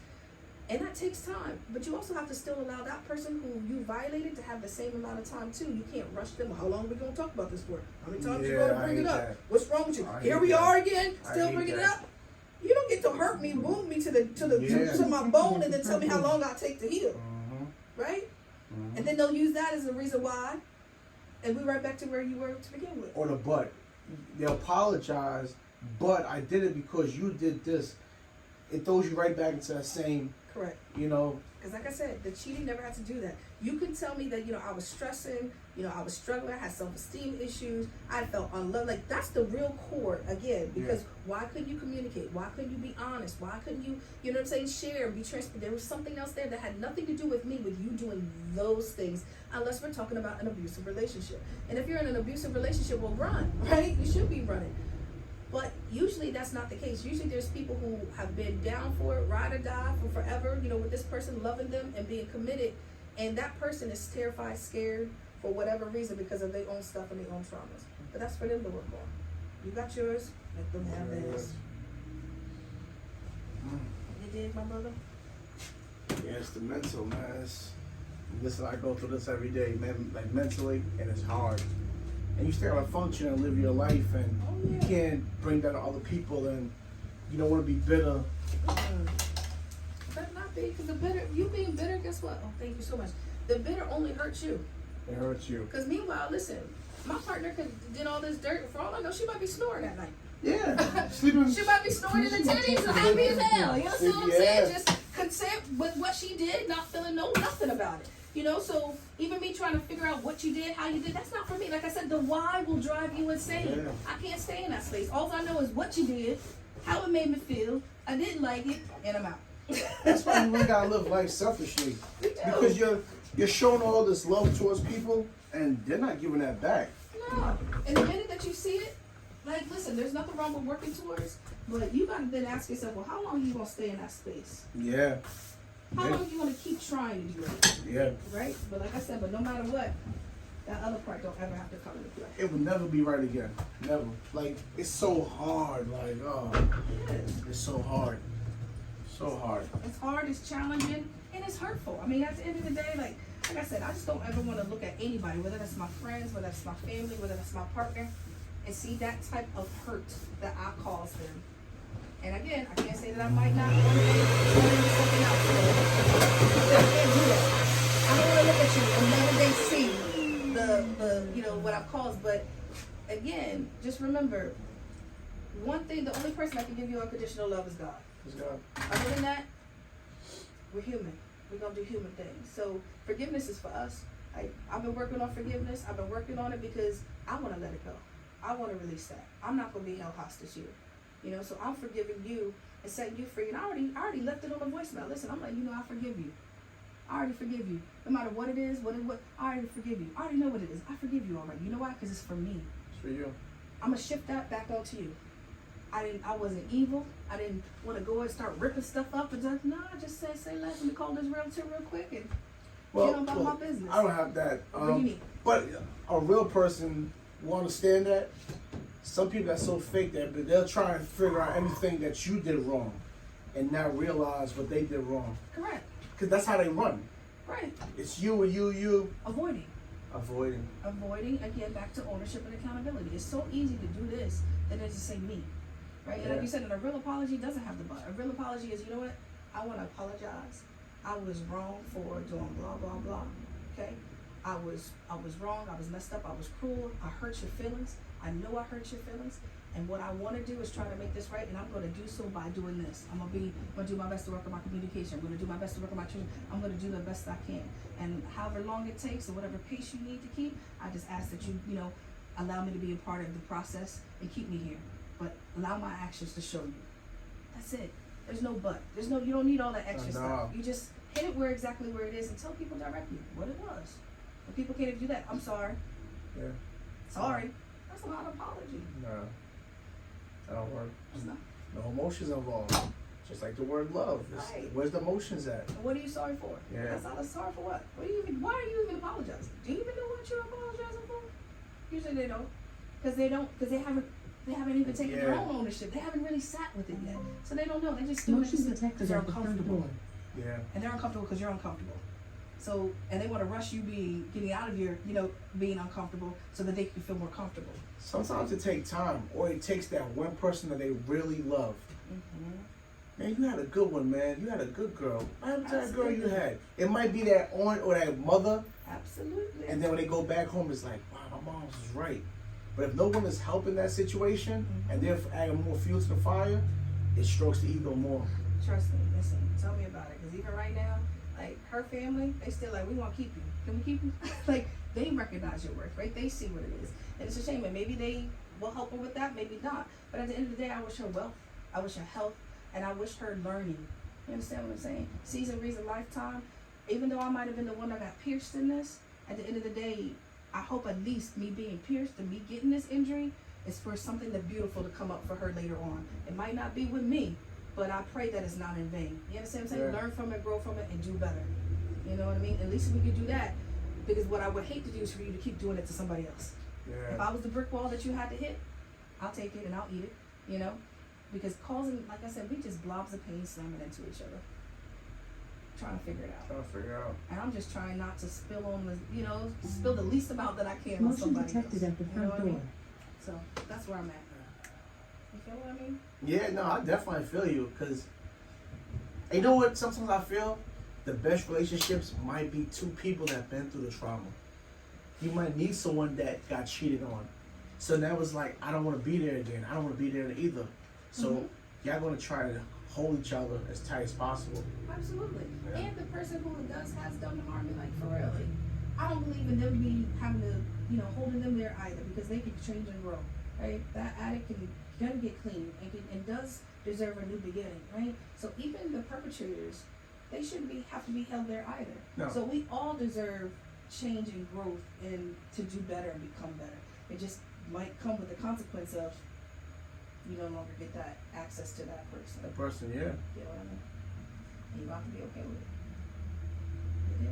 And that takes time. But you also have to still allow that person who you violated to have the same amount of time too. You can't rush them. How long are we going to talk about this for? How many times you going to bring it up? That. What's wrong with you? Here we are again, still bringing it up. You don't get to hurt me, wound me to my bone, and then tell me how long I take to heal, right? And then they'll use that as the reason why, and we're right back to where you were to begin with. Or the but. They'll apologize, but I did it because you did this. It throws you right back into that same. Correct. Because like I said, the cheating never had to do that. You can tell me that, I was stressing, I was struggling, I had self-esteem issues, I felt unloved. Like, that's the real core, again, because why couldn't you communicate? Why couldn't you be honest? Why couldn't you, share, be transparent? There was something else there that had nothing to do with me, with you doing those things, unless we're talking about an abusive relationship. And if you're in an abusive relationship, well, run, right? You should be running. But usually that's not the case. Usually there's people who have been down for it, ride or die for forever, with this person loving them and being committed. And that person is terrified, scared for whatever reason because of their own stuff and their own traumas. But that's for them to work on. You got yours, let them have theirs. You dig, my brother? Yeah, it's the mental, man. Listen, I go through this every day, man, like mentally, and it's hard. And you still gotta function and live your life, and you can't bring that to other people, and you don't want to be bitter. Better not be, because you being bitter, guess what? Oh, thank you so much. The bitter only hurts you. It hurts you. Because meanwhile, listen, my partner did all this dirt. For all I know, she might be snoring that night. Yeah, sleeping. She might be snoring in the titties and happy as hell. You know what I'm saying? Just content with what she did, not feeling nothing about it. So even me trying to figure out what you did, how you did, that's not for me. Like I said, the why will drive you insane. Yeah. I can't stay in that space. All I know is what you did, how it made me feel. I didn't like it, and I'm out. That's why you really gotta live life selfishly, because you're showing all this love towards people, and they're not giving that back. No, and the minute that you see it, like, listen, there's nothing wrong with working towards, but you gotta then ask yourself, well, how long are you gonna stay in that space? Yeah. How long you gonna keep trying to do right? Yeah. Right? But like I said, but no matter what, that other part don't ever have to come into play. It would never be right again. Never. Like, it's so hard. Like, oh, it's so hard. So hard. It's hard, it's challenging, and it's hurtful. I mean, at the end of the day, like I said, I just don't ever want to look at anybody, whether that's my friends, whether that's my family, whether that's my partner, and see that type of hurt that I cause them. And again, I can't say that I might not one day turn into something else. So, I can't do that. I don't want to look at you and never they see the what I've caused. But again, just remember, one thing, the only person that can give you unconditional love is God. Other than that, we're human. We're gonna do human things. So forgiveness is for us. I've been working on forgiveness. I've been working on it because I want to let it go. I want to release that. I'm not gonna be held hostage here. So I'm forgiving you and setting you free. And I already left it on the voicemail. Listen, I'm like, I forgive you. I already forgive you. No matter what it is, what I already forgive you. I already know what it is. I forgive you already. You know why? Because it's for me. It's for you. I'm gonna shift that back onto you. I wasn't evil. I didn't want to go and start ripping stuff up and just I just said, say less. Let me call this realtor real quick and get on about my business. I don't have that. What do you mean? But a real person will understand that. Some people are so fake that they'll try and figure out anything that you did wrong and not realize what they did wrong. Correct. Because that's how they run. Right. It's you and you. Avoiding. Again, back to ownership and accountability. It's so easy to do this than it is to say me. Right? And like you said, and a real apology doesn't have the but. A real apology is, you know what? I want to apologize. I was wrong for doing blah, blah, blah. Okay? I was wrong. I was messed up. I was cruel. I hurt your feelings. I know I hurt your feelings. And what I want to do is try to make this right, and I'm going to do so by doing this. I'm going to do my best to work on my communication. I'm going to do my best to work on my children. I'm going to do the best I can. And however long it takes or whatever pace you need to keep, I just ask that you allow me to be a part of the process and keep me here. But allow my actions to show you. That's it. There's no but. You don't need all that extra stuff. You just hit it exactly where it is and tell people directly what it was. But people can't even do that. I'm sorry. Yeah. Sorry. That's a lot of apology. No. That don't work. It's not. No emotions involved. Just like the word love. Right. Where's the emotions at? And what are you sorry for? Yeah. That's all. Sorry for what? Why are you even apologizing? Do you even know what you're apologizing for? Usually they don't. Because they haven't even taken their own ownership. They haven't really sat with it yet. So they don't know. They just do it because they're uncomfortable. Yeah. And they're uncomfortable because you're uncomfortable. So, and they want to rush you getting out of your, being uncomfortable so that they can feel more comfortable. Sometimes it takes time, or it takes that one person that they really love. Mm-hmm. Man, you had a good one, man. You had a good girl. What happened to that girl you had? It might be that aunt or that mother. Absolutely. And then when they go back home, it's like, wow, my mom was right. But if no one is helping that situation, and they're adding more fuel to the fire, it strokes the ego more. Trust me, listen, tell me about it. Because even right now, like her family, they still like, we want to keep you. Can we keep you? Like, they recognize your worth, right? They see what it is. And it's a shame. And maybe they will help her with that, maybe not. But at the end of the day, I wish her wealth. I wish her health. And I wish her learning. You understand what I'm saying? Season, reason, lifetime. Even though I might have been the one that got pierced in this, at the end of the day, I hope at least me being pierced and me getting this injury is for something that's beautiful to come up for her later on. It might not be with me, but I pray that it's not in vain. You understand what I'm saying? Yeah. Learn from it, grow from it, and do better. You know what I mean? At least we could do that. Because what I would hate to do is for you to keep doing it to somebody else. Yeah. If I was the brick wall that you had to hit, I'll take it and I'll eat it, Because causing, like I said, we just blobs of pain slamming into each other. Trying to figure it out. And I'm just trying not to spill on the, spill the least amount that I can on Motion somebody detected else. at the You know front what I door. mean? So that's where I'm at. You feel what I mean? Yeah, no, I definitely feel you. Because, you know what? Sometimes I feel the best relationships might be two people that have been through the trauma. You might need someone that got cheated on. So now it's like, I don't want to be there again. I don't want to be there either. So y'all going to try to hold each other as tight as possible. Absolutely. Yeah. And the person who has done the harm, like for real, like, I don't believe in them having to, holding them there either, because they can change and grow, right? That addict can get clean and does deserve a new beginning, right? So even the perpetrators, they shouldn't have to be held there either. No. So we all deserve change and growth and to do better and become better. It just might come with the consequence of you no longer get that access to that person. That person, yeah. You know what I mean? And you have to be okay with it. Yeah.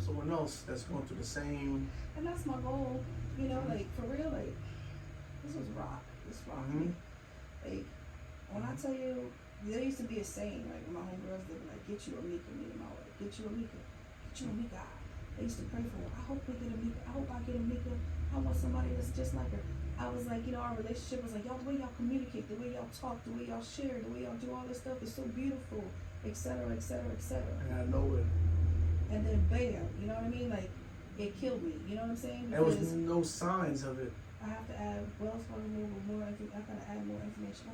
Someone else that's going through the same. And that's my goal, you know, like for real, like this was rock. This rocked me. Like when I tell you, there used to be a saying, like when my homegirls they be like, get you a Mika, me and my wife, get you a Mika, get you a Mika. They used to pray for her. I hope we get a Mika. I hope I get a Mika. I want somebody that's just like her. I was like, you know, our relationship was like, y'all, the way y'all communicate, the way y'all talk, the way y'all share, the way y'all do all this stuff is so beautiful, etc., etc., etc. And I know it. And then bam, you know what I mean? Like, it killed me. You know what I'm saying? There was no signs of it. I have to add Wells Fargo with more. I gotta add more information.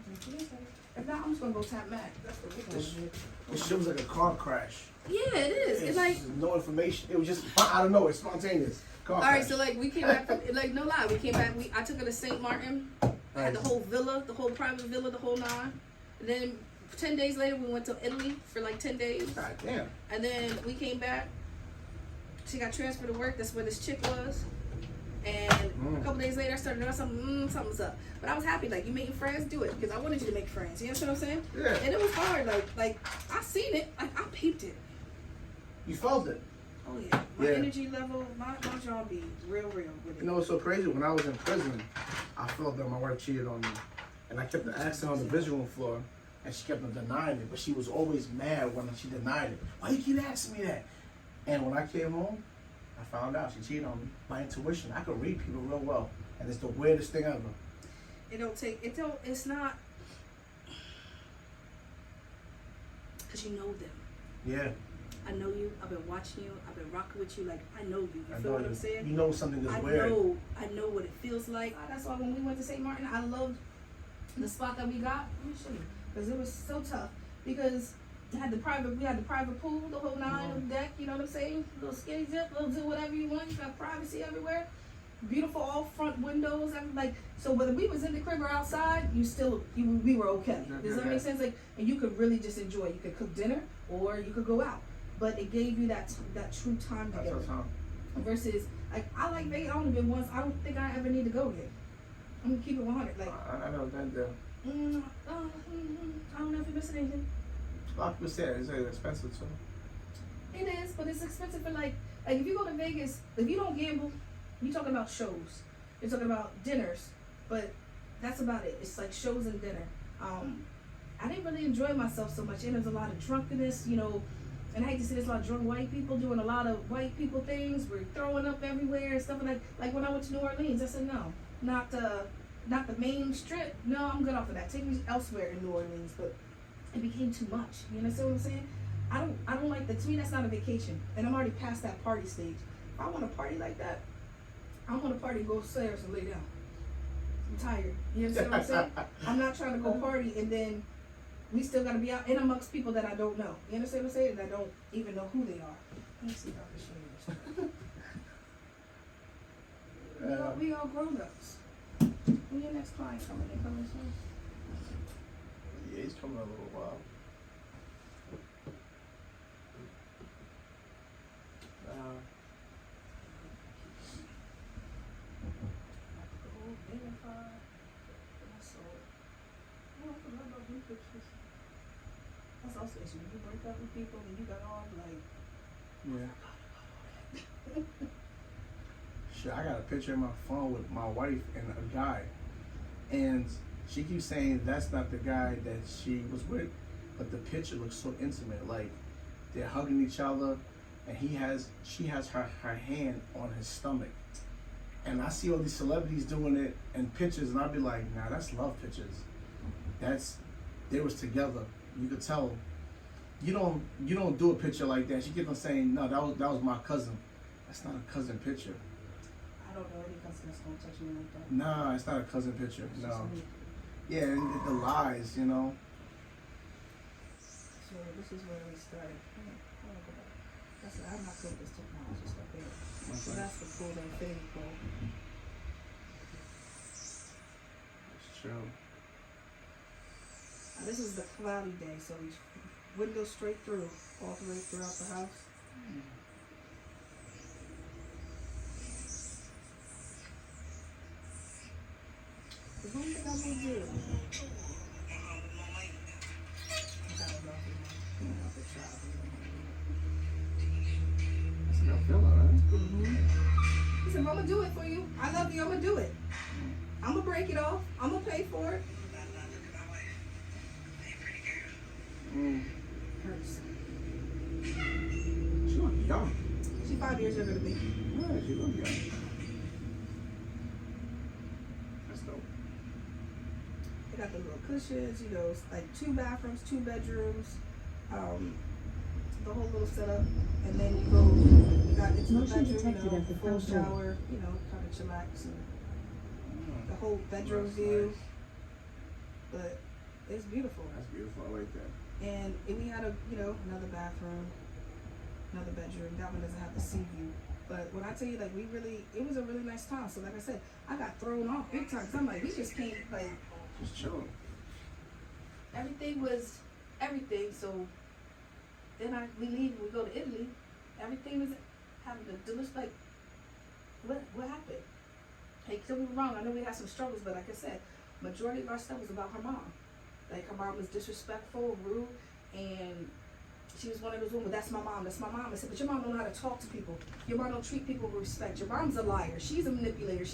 If not, I'm just gonna go tap Mac. That's what we're gonna do. This shit was like a car crash. Yeah, it is. It's like no information. It was just I don't know. It's spontaneous. Car crash. Alright, so like we came back from like no lie, we came back. I took her to St. Martin. I had the whole villa, the whole private villa, the whole nine. And then 10 days later, we went to Italy for like 10 days. God damn. And then we came back. She got transferred to work. That's where this chick was. And a couple days later, I started doing something's up. But I was happy. Like, you making friends, do it. Because I wanted you to make friends. You understand what I'm saying? Yeah. And it was hard. Like I seen it. I peeped it. You felt it. Oh, yeah. My energy level, my jaw be real with it. You know what's so crazy? When I was in prison, I felt that my wife cheated on me. And I kept asking her on the vision room floor. And she kept on denying it. But she was always mad when she denied it. Why you keep asking me that? And when I came home, I found out she cheated on me. My intuition, I could read people real well. And it's the weirdest thing ever. It's not, because you know them. Yeah. I know you. I've been watching you. I've been rocking with you. Like, I know you. You feel what I'm saying? You know something is weird. I know what it feels like. That's why when we went to St. Martin, I loved the spot that we got. Let me show you. Because it was so tough. Because we had the private pool, the whole nine of deck, you know what I'm saying? Little skinny dip, little do whatever you want. You got privacy everywhere. Beautiful all front windows. So whether we was in the crib or outside, we were okay. Does that make sense? Like, and you could really just enjoy. You could cook dinner or you could go out. But it gave you that true time together. That's time. Versus, like, I like Vegas. I only been once. I don't think I ever need to go there. I'm gonna keep it 100. Like, I never been there. I don't know if you're missing anything. A lot of people say it's expensive too. It is, but it's expensive for like if you go to Vegas, if you don't gamble, you're talking about shows. You're talking about dinners, but that's about it. It's like shows and dinner. I didn't really enjoy myself so much, and there's a lot of drunkenness, you know. And I hate to see there's a lot of drunk white people doing a lot of white people things. We're throwing up everywhere and stuff like when I went to New Orleans, I said no, not the main strip. No, I'm good off of that. Take me elsewhere in New Orleans, but it became too much. You understand what I'm saying? I don't like that. To me, that's not a vacation, and I'm already past that party stage. If I want to party like that, I want to party, go upstairs and lay down. I'm tired. You understand what I'm saying? I'm not trying to go party and then we still got to be out in amongst people that I don't know. You understand what I'm saying? And I don't even know who they are. Let me see if I can show you. We all grown-ups. When your next client coming? They coming soon? Yeah, he's coming in a little while. That's also an issue. When you break up with people and you got all like, yeah. Shit, I got a picture in my phone with my wife and a guy, and she keeps saying that's not the guy that she was with, but the picture looks so intimate. Like they're hugging each other, and she has her hand on his stomach, and I see all these celebrities doing it in pictures, and I'd be like, nah, that's love pictures. They was together. You could tell. You don't do a picture like that. She kept on saying, no, that was my cousin. That's not a cousin picture. I don't know any cousin that's gonna touch me like that. Nah, it's not a cousin picture. It's No. just me. Yeah, and the lies, you know. So this is where we started. I'll go back. I'm not good with this technology stuff there. So that's the pool, the infinity pool. It's true. Now, this is the cloudy day, so we windows straight through, all the way throughout the house. There's one thing I'm gonna do. I gotta love you, man. I'm a child. feel her, right? Mm-hmm. He said, Mama, do it for you. I love you. I'm going to do it. I'm going to break it off. I'm going to pay for it. Hurts. She look young. She's 5 years younger than me. Yeah, she look young. That's dope. They got the little cushions, you know, it's like 2 bathrooms, 2 bedrooms, the whole little setup. And then you go, you got into the Motion bedroom, detected you know, at the full front door. shower, you know, kind of chillax and the whole bedroom That's view. nice. But it's beautiful. That's beautiful. I like that. And we had another bathroom, another bedroom. That one doesn't have the sea view. But when I tell you, like, it was a really nice time. So like I said, I got thrown off big time. 'Cause I'm like, we just came, like, Just chilling. everything was everything. So then we leave and we go to Italy. Everything was having to delicious, like, what happened? Hey, don't get me wrong, I know we had some struggles, but like I said, majority of our stuff was about her mom. Like, her mom was disrespectful, rude, and she was one of those women, that's my mom. I said, but your mom don't know how to talk to people. Your mom don't treat people with respect. Your mom's a liar. She's a manipulator.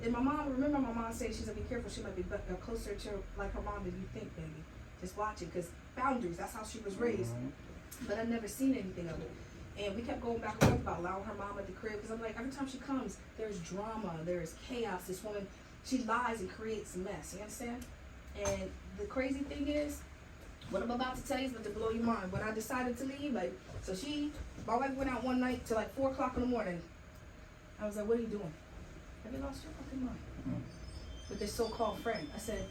And my mom, remember my mom saying, she's like, be careful, she might be closer to like her mom than you think, baby. Just watch it, because boundaries, that's how she was raised. But I've never seen anything of it. And we kept going back and forth about allowing her mom at the crib, because I'm like, every time she comes, there's drama, there's chaos. This woman, she lies and creates a mess, you understand? And the crazy thing is, what I'm about to tell you is going to blow your mind. When I decided to leave, like, so my wife went out one night till like 4 o'clock in the morning. I was like, what are you doing? Have you lost your fucking mind? With this so-called friend. I said,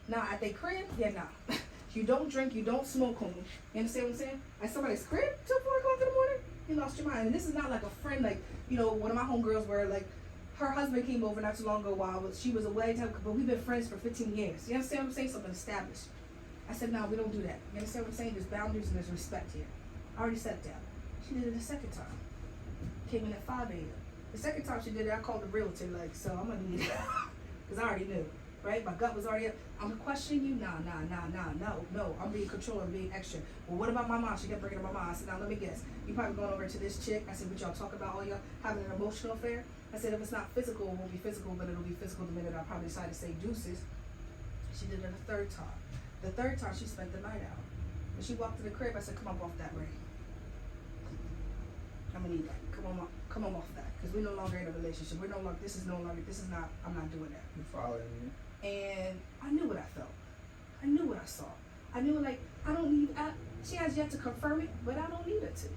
nah, at their crib? Yeah, nah. You don't drink, you don't smoke home. You understand what I'm saying? At somebody's crib till 4 o'clock in the morning? You lost your mind. And this is not like a friend, like, you know, one of my homegirls where, like, her husband came over not too long ago while she was away, but we've been friends for 15 years. You understand what I'm saying? Something established. I said, no, we don't do that. You understand what I'm saying? There's boundaries and there's respect here. I already said that. She did it the second time. Came in at 5 a.m. The second time she did it, I called the realtor, like, so I'm going to leave. Because I already knew, right? My gut was already up. I'm questioning you? No. I'm being controlled, I'm being extra. Well, what about my mom? She kept bringing up my mom. I said, now let me guess. You probably going over to this chick. I said, what y'all talk about? All y'all having an emotional affair? I said, if it's not physical, it won't be physical, but it'll be physical the minute I probably decide to say deuces. She did it a 3rd time. The 3rd time, she spent the night out. When she walked to the crib, I said, come on off that, Ray. I'm gonna need that. Come on off that. Because we're no longer in a relationship. I'm not doing that. You following me? And I knew what I felt. I knew what I saw. I knew, like, she has yet to confirm it, but I don't need her to.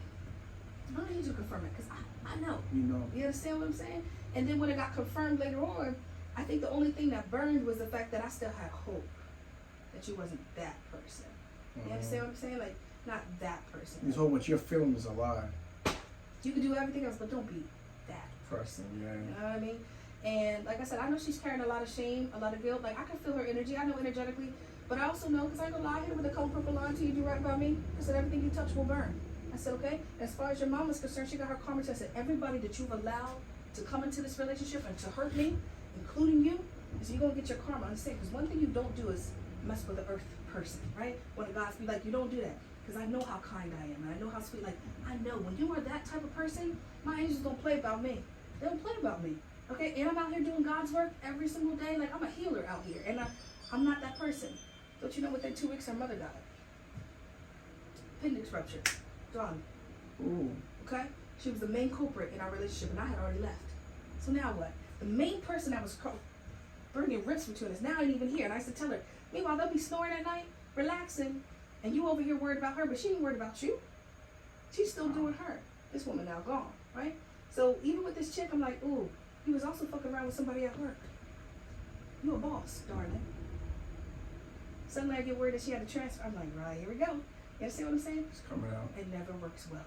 I don't need you to confirm it, because I know. You know. You understand what I'm saying? And then when it got confirmed later on, I think the only thing that burned was the fact that I still had hope that you wasn't that person. You understand what I'm saying? Like, not that person. You told what you're feeling is a lie. You can do everything else, but don't be that Person, yeah. You know what I mean? And like I said, I know she's carrying a lot of shame, a lot of guilt. Like, I can feel her energy. I know energetically. But I also know, because I ain't gonna lie here with a cold purple line to you, do right by me. I said, everything you touch will burn. I said, okay? As far as your mom is concerned, she got her karma test. I said, everybody that you've allowed to come into this relationship and to hurt me, including you, is you're gonna get your karma. Understand? Because one thing you don't do is mess with the earth person, right? When the gods be like, you don't do that. Because I know how kind I am, and I know how sweet. Like, I know when you are that type of person, my angels don't play about me. They don't play about me, okay? And I'm out here doing God's work every single day. Like, I'm a healer out here, and I'm not that person. Don't you know within 2 weeks her mother died? Appendix rupture, done. Ooh. Okay? She was the main culprit in our relationship, and I had already left. So now what? The main person that was bringing rips between us now ain't even here. And I used to tell her, meanwhile, they'll be snoring at night, relaxing, and you over here worried about her, but she ain't worried about you. She's still doing her. This woman now gone, right? So even with this chick, I'm like, ooh, he was also fucking around with somebody at work. You a boss, darling. Suddenly I get word that she had to transfer. I'm like, right, here we go. You understand what I'm saying? It's coming out. It never works well.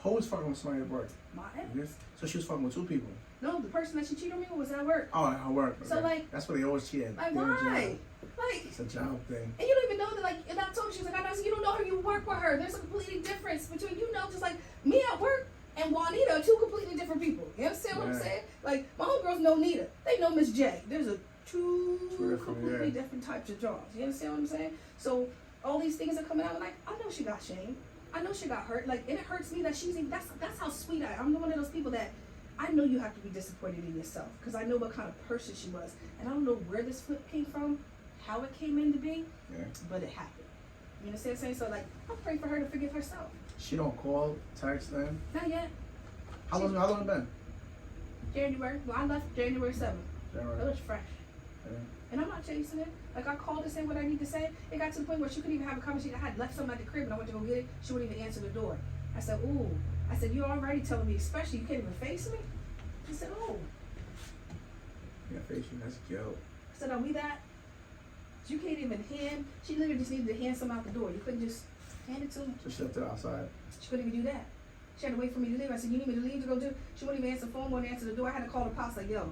Who was fucking with somebody at work? My ex. Yes. So she was fucking with 2 people? No, the person that she cheated on me with was at work. Oh, at work. Okay. So, like, that's what they always cheat at. Like, Their why? job. Like, It's a job thing. and you don't even know that, like, and I told her, she was like, I know, so you don't know her, you work with her. There's a completely difference between, you know, just like me at work and Juanita are 2 completely different people. You understand what I'm saying? Like, my homegirls know Nita. They know Miss J. There's a two completely different types of jobs. You understand what I'm saying? So all these things are coming out, and like, I know she got shame. I know she got hurt. Like, and it hurts me that she's even, that's how sweet I am. I'm one of those people that I know you have to be disappointed in yourself because I know what kind of person she was. And I don't know where this flip came from, how it came into being, but it happened. You understand what I'm saying? So, like, I pray for her to forgive herself. She don't call, text, then? Not yet. How long it been? January. Well, I left January 7th. January. It was fresh. Yeah. And I'm not chasing it. Like, I called to say what I need to say. It got to the point where she couldn't even have a conversation. I had left something at the crib and I went to go get it. She wouldn't even answer the door. I said, ooh. I said, you're already telling me, especially you can't even face me? She said, oh. Yeah, face you, that's Joe. I said, are we that? You can't even hand. She literally just needed to hand something out the door. You couldn't just hand it to him. Just left it outside. She couldn't even do that. She had to wait for me to leave. I said, you need me to leave to go do? She wouldn't even answer the phone, wouldn't answer the door. I had to call the pops like, yo,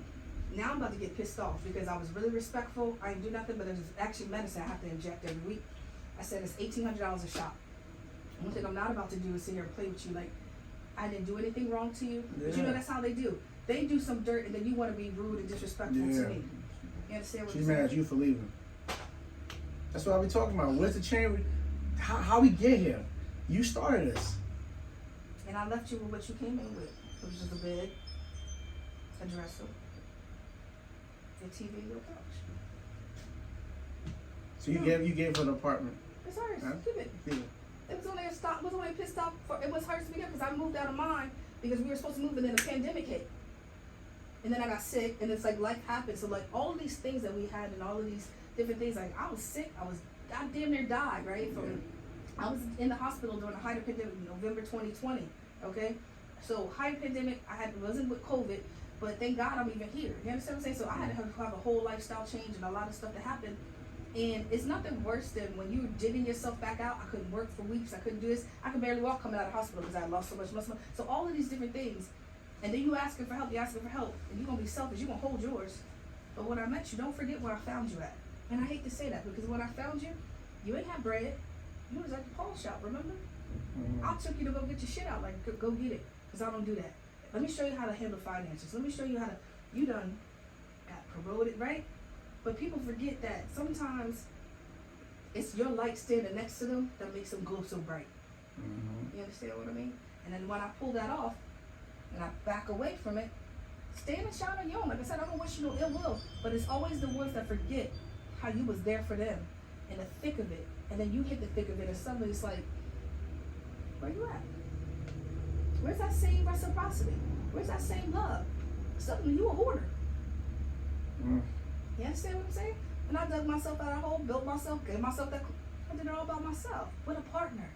now I'm about to get pissed off because I was really respectful. I didn't do nothing, but there's actually medicine I have to inject every week. I said, it's $1,800 a shot. One thing I'm not about to do is sit here and play with you like, I didn't do anything wrong to you. Yeah. But you know, that's how they do. They do some dirt and then you want to be rude and disrespectful to me. You understand what She's I'm mad saying? at you for leaving. That's what I be talking about. Where's the chain? How we get here? You started this. And I left you with what you came in with, which is a bed, a dresser, your TV, your couch. So you gave her an apartment. It's hers. Huh? Keep it. Yeah. It was only a stop. Was only pissed off. It was hers to begin because I moved out of mine because we were supposed to move and then the pandemic hit. And then I got sick and it's like life happened. So like all of these things that we had and all of these different things, like I was sick. I damn near died, right? I was in the hospital during the height of pandemic, November 2020. Okay, so height of pandemic, wasn't with COVID, but thank God I'm even here. You understand what I'm saying? So I had to have a whole lifestyle change and a lot of stuff that happened. And it's nothing worse than when you're digging yourself back out. I couldn't work for weeks. I couldn't do this. I could barely walk coming out of the hospital because I had lost so much muscle. So all of these different things, and then you asking for help, and you're gonna be selfish. You're gonna hold yours. But when I met you, don't forget where I found you at. And I hate to say that because when I found you, you ain't have bread. You was at the pawn shop, remember? I took you to go get your shit out, like go get it, because I don't do that. Let me show you how to handle finances. Let me show you how to, you done got promoted, right? But people forget that sometimes it's your light standing next to them that makes them glow so bright. You understand what I mean? And then when I pull that off and I back away from it, stand and shine on your own. Like I said, I don't wish you no ill will, but it's always the ones that forget how you was there for them in the thick of it. And then you hit the thick of it and suddenly it's like, where you at? Where's that same reciprocity? Where's that same love? Suddenly you a hoarder. You understand what I'm saying? And I dug myself out of a hole, built myself, gave myself that, I did it all by myself, with a partner.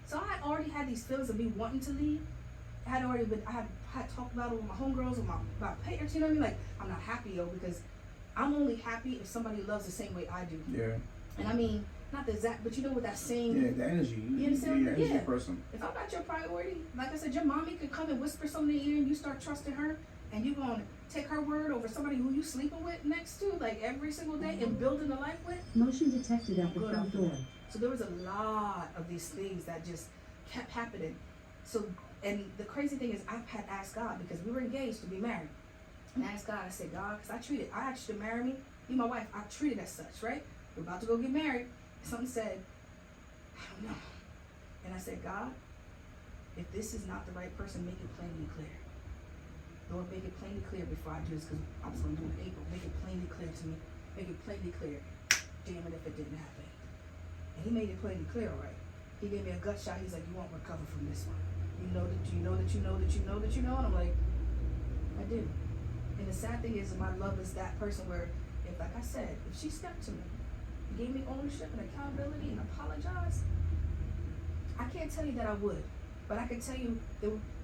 So I had already had these feelings of me wanting to leave. I had talked about it with my homegirls, with my parents, you know what I mean? Like, I'm not happy, yo, because I'm only happy if somebody loves the same way I do. Yeah. And I mean, not the exact, but you know, with that same. Yeah, the energy. You understand? You're an energy Yeah. person. If I'm not your priority, like I said, your mommy could come and whisper something in your ear and you start trusting her and you gonna take her word over somebody who you sleeping with next to, like every single day and building a life with. Motion detected at the front door. So there was a lot of these things that just kept happening. So, and the crazy thing is I had asked God because we were engaged to be married. And I asked God, I said, God, because I asked you to marry me, be my wife, I treated as such, right? We're about to go get married. Something said, I don't know. And I said, God, if this is not the right person, make it plainly clear. Lord, make it plainly clear before I do this, because I was going to do it in April. Make it plainly clear to me. Make it plainly clear. Damn it if it didn't happen. And he made it plainly clear, all right. He gave me a gut shot. He's like, you won't recover from this one. You know that you know that you know that you know that you know. And I'm like, I do. And the sad thing is, my love is that person where, if, like I said, if she stepped to me, gave me ownership and accountability and apologized, I can't tell you that I would, but I can tell you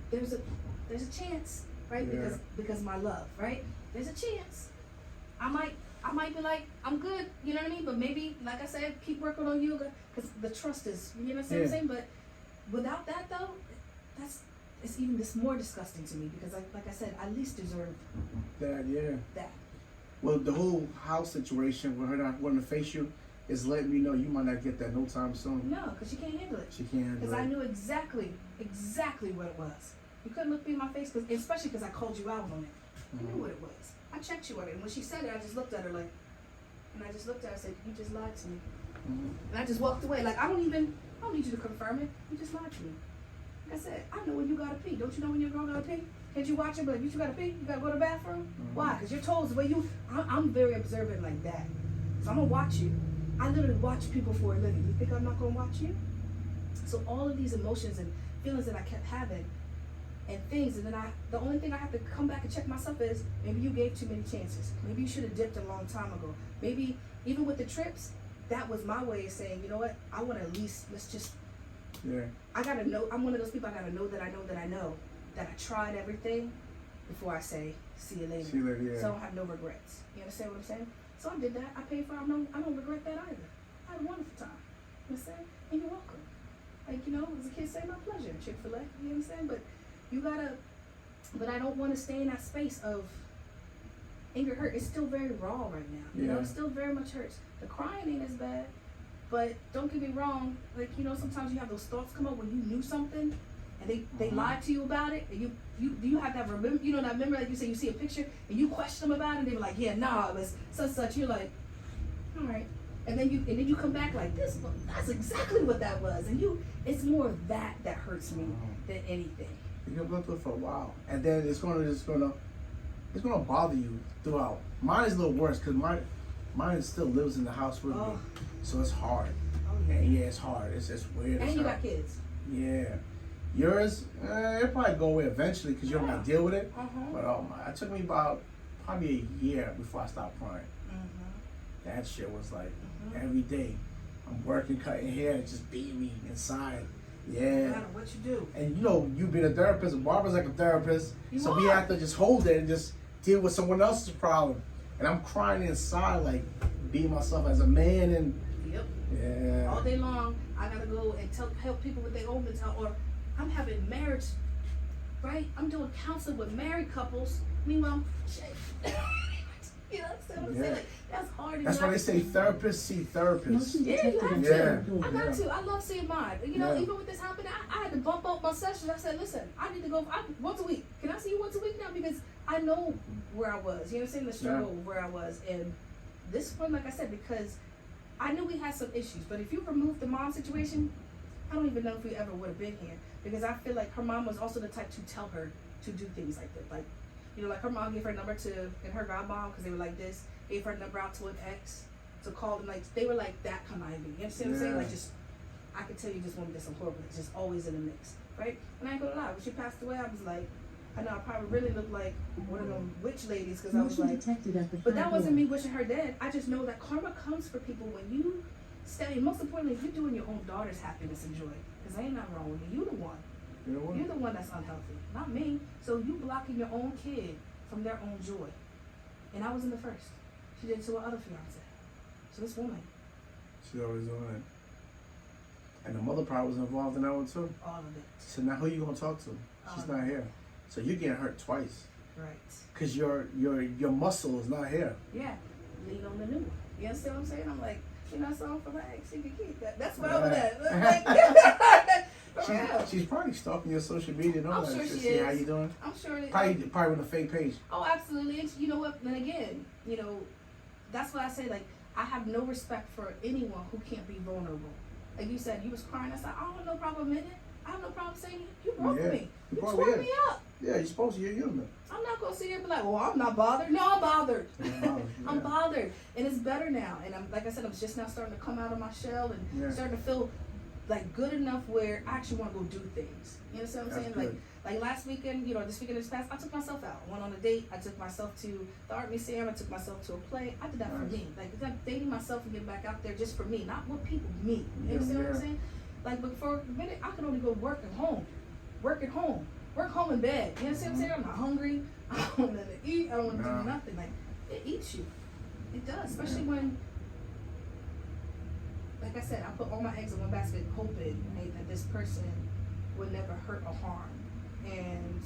there's a chance, right? Yeah. Because my love, right? There's a chance. I might be like, I'm good, you know what I mean? But maybe, like I said, keep working on you, because the trust is, you know what I'm saying? But without that though, it's even this more disgusting to me because like I said, I least deserve that. Well, the whole house situation with her not wanting to face you is letting me know you might not get that no time soon. No, because she can't handle it. She can't handle it. Because I knew exactly what it was. You couldn't look me in my face, especially because I called you out on it. I knew what it was. I checked you on it. And when she said it, I just looked at her and I said, you just lied to me. And I just walked away. Like, I don't don't need you to confirm it. You just lied to me. Like I said, I know when you gotta pee. Don't you know when your girl gotta pee? Can't you watch it? But you gotta pee. You gotta go to the bathroom. Why? Because you're told the way you. I'm very observant like that. So I'm gonna watch you. I literally watch people for a living. You think I'm not gonna watch you? So all of these emotions and feelings that I kept having, and things, and then the only thing I have to come back and check myself is maybe you gave too many chances. Maybe you should have dipped a long time ago. Maybe even with the trips, that was my way of saying, you know what? I want to at least let's just. Yeah. I gotta know. I'm one of those people. I gotta know that I know that I know that I tried everything before I say see you later. See you later. Yeah. So I don't have no regrets. You understand what I'm saying? So I did that. I paid for it. I don't regret that either. I had a wonderful time. You understand? And you're welcome. Like, you know, as a kid say, my pleasure. Chick-fil-A. You understand? But you gotta. But I don't want to stay in that space of anger, hurt. It's still very raw right now. You know, it still very much hurts. The crying ain't as bad. But don't get me wrong, like, you know, sometimes you have those thoughts come up when you knew something and they lied to you about it, and you have that remember, you know, that remember, like you say, you see a picture and you question them about it, and they were like, yeah, nah, it was such. You're like, all right, and then you come back like this. Well, that's exactly what that was, and it's more of that hurts me than anything. You're going through it for a while, and then it's gonna bother you throughout. Mine is a little worse because mine still lives in the house with me, so it's hard. Oh yeah. And yeah, it's hard. It's weird. And it's you hard. got kids. Yeah. Yours, it'll probably go away eventually because you don't got to deal with it. But it took me about probably a year before I stopped crying. That shit was like every day. I'm working, cutting hair, it just beating me inside. Yeah. No matter what you do. And you know, you being a therapist, a barber's like a therapist. You we are. have to just hold it and just deal with someone else's problem. And I'm crying inside, like being myself as a man and Yep. yeah. All day long, I gotta go and help people with their own mental, or I'm having marriage, right? I'm doing counseling with married couples. Meanwhile, you know what I'm saying? Like, that's hard. That's why they say therapists see therapists. Motion Yeah, detected you have on to. second I floor. got to. I love seeing mine. You know, even with this happening, I had to bump up my sessions. I said, listen, I need to go once a week. Can I see you once a week now? Because I know where I was. You understand the struggle where I was. And this one, like I said, because I knew we had some issues. But if you remove the mom situation, I don't even know if we ever would have been here. Because I feel like her mom was also the type to tell her to do things like that. Like, you know, like her mom gave her number and her godmom, because they were like this, gave her number out to an ex to call them. Like, they were like that conniving. You understand what I'm saying? Like, just, I could tell you just woman did some horrible, it's just always in the mix, right? And I ain't gonna lie, when she passed away, I was like, I know I probably really looked like one of them witch ladies, because I was Motion like, detected at the but front that wasn't door. me wishing her dead. I just know that karma comes for people when you stay, and most importantly, if you're doing your own daughter's happiness and joy, because ain't nothing wrong with me. You the one. You're the one that's unhealthy, not me. So you blocking your own kid from their own joy. And I was in the first. She did it to her other fiance. So this woman, She's always doing it. And the mother probably was involved in that one too. all of it. So now who you gonna talk to? She's not here. So you're getting hurt twice. Right. Cause your muscle is not here. Yeah. Lean on the new one. You understand what I'm saying? I'm like, you know, so for my ex, she could keep that. That's where I was at. Like, She's probably stalking your social media and all I'm that. sure Just she see is. how you doing. I'm sure that. Probably with a fake page. Oh, absolutely. And you know what? Then again, you know, that's why I say, like, I have no respect for anyone who can't be vulnerable. Like you said, you was crying. I said, I don't have no problem admitting it. I have no problem saying you broke me. You tore me up. Yeah, you're supposed to. You're human. I'm not gonna sit here and be like, well, I'm not bothered. No, I'm bothered. I'm bothered, and it's better now. And I'm, like I said, I'm just now starting to come out of my shell and starting to feel like good enough where I actually want to go do things. You understand what I'm saying? Like last weekend, you know, this weekend, this past, I took myself out. I went on a date. I took myself to the art museum. I took myself to a play. I did that for me. Like, dating myself and getting back out there just for me, not what people, me. You understand what I'm saying? Like, but for a minute, I could only go work at home, work home in bed. You understand what I'm saying? I'm not hungry. I don't want nothing to eat. I don't want to do nothing. Like, it eats you. It does, especially when, like I said, I put all my eggs in one basket, hoping that this person would never hurt or harm. And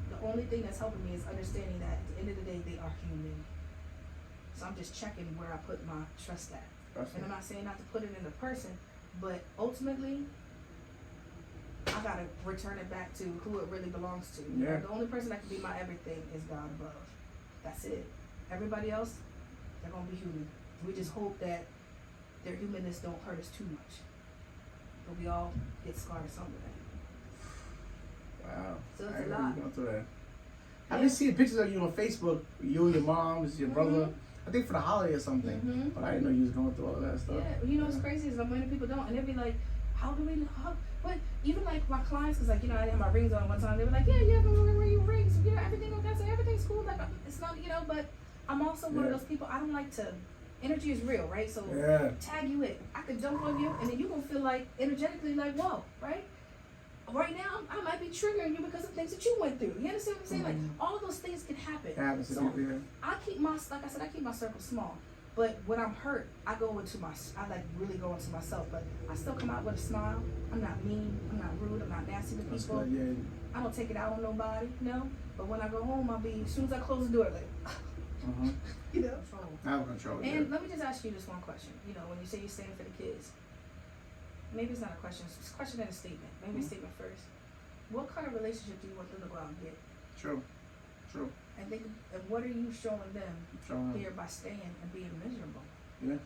the only thing that's helping me is understanding that at the end of the day, they are human. So I'm just checking where I put my trust at. And I'm not saying not to put it in a person, but ultimately, I gotta return it back to who it really belongs to. You know, the only person that can be my everything is God above. That's it. Everybody else, they're gonna be human. We just hope that their humanness don't hurt us too much. but we all get scarred or something. Wow. So it's I a didn't know lot. you going through that. Yeah. I've been seeing pictures of you on Facebook, you and your moms, your brother. I think for the holiday or something. Mm-hmm. But I didn't know you was going through all that stuff. Yeah, you know what's crazy is many people don't, and they'll be like, "How do we know?" But even like my clients, cause like I had my rings on one time. They were like, "Yeah, we're wear your rings. Everything okay? I said everything's cool. Like it's not, But I'm also one of those people. I don't like to. Energy is real, right? So tag you in. I could dump on you, and then you gonna feel like energetically like, whoa, right? Right now, I might be triggering you because of things that you went through. You understand what I'm saying? Like all of those things can happen. So I keep my, like I said, I keep my circle small. But when I'm hurt, I really go into myself. But I still come out with a smile. I'm not mean. I'm not rude. I'm not nasty to people. Good, yeah. I don't take it out on nobody, But when I go home, I'll be, as soon as I close the door, like, I have control. And let me just ask you this one question. When you say you're staying for the kids, maybe it's not a question, it's a question and a statement. Maybe a statement first. What kind of relationship do you want them to go out and get? True. And what are you showing them here by staying and being miserable? Yeah.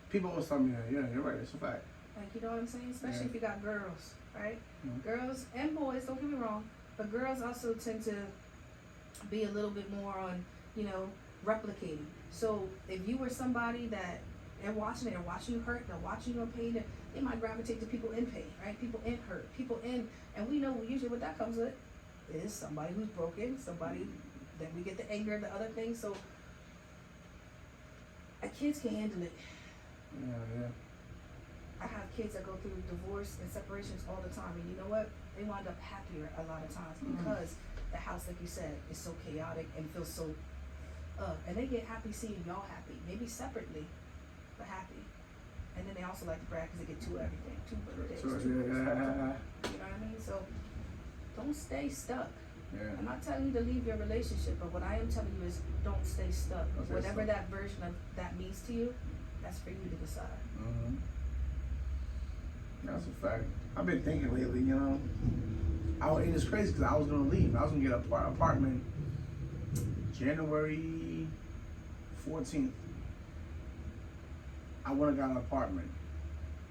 People always tell me that. Yeah, you're right. It's a fact. Like, you know what I'm saying? Especially if you got girls, right? Mm-hmm. Girls and boys, don't get me wrong, but girls also tend to be a little bit more on, replicating. So if you were somebody that they're watching you hurt, they're watching you in pain, they might gravitate to people in pain, right? People in hurt, and we know usually what that comes with is somebody who's broken, somebody that we get the anger, the other things. So kids can handle it. Yeah. I have kids that go through divorce and separations all the time, and you know what? They wind up happier a lot of times because the house, like you said, is so chaotic and feels so and they get happy seeing y'all happy, maybe separately, but happy. And then they also like to brag because they get two everything, two birthdays, two birthdays. You know what I mean? So don't stay stuck. Yeah. I'm not telling you to leave your relationship, but what I am telling you is don't stay stuck. Whatever that version of that means to you, that's for you to decide. Mm-hmm. That's a fact. I've been thinking lately, and it's crazy because I was gonna leave. I was gonna get an apartment January 14th. I went and got an apartment,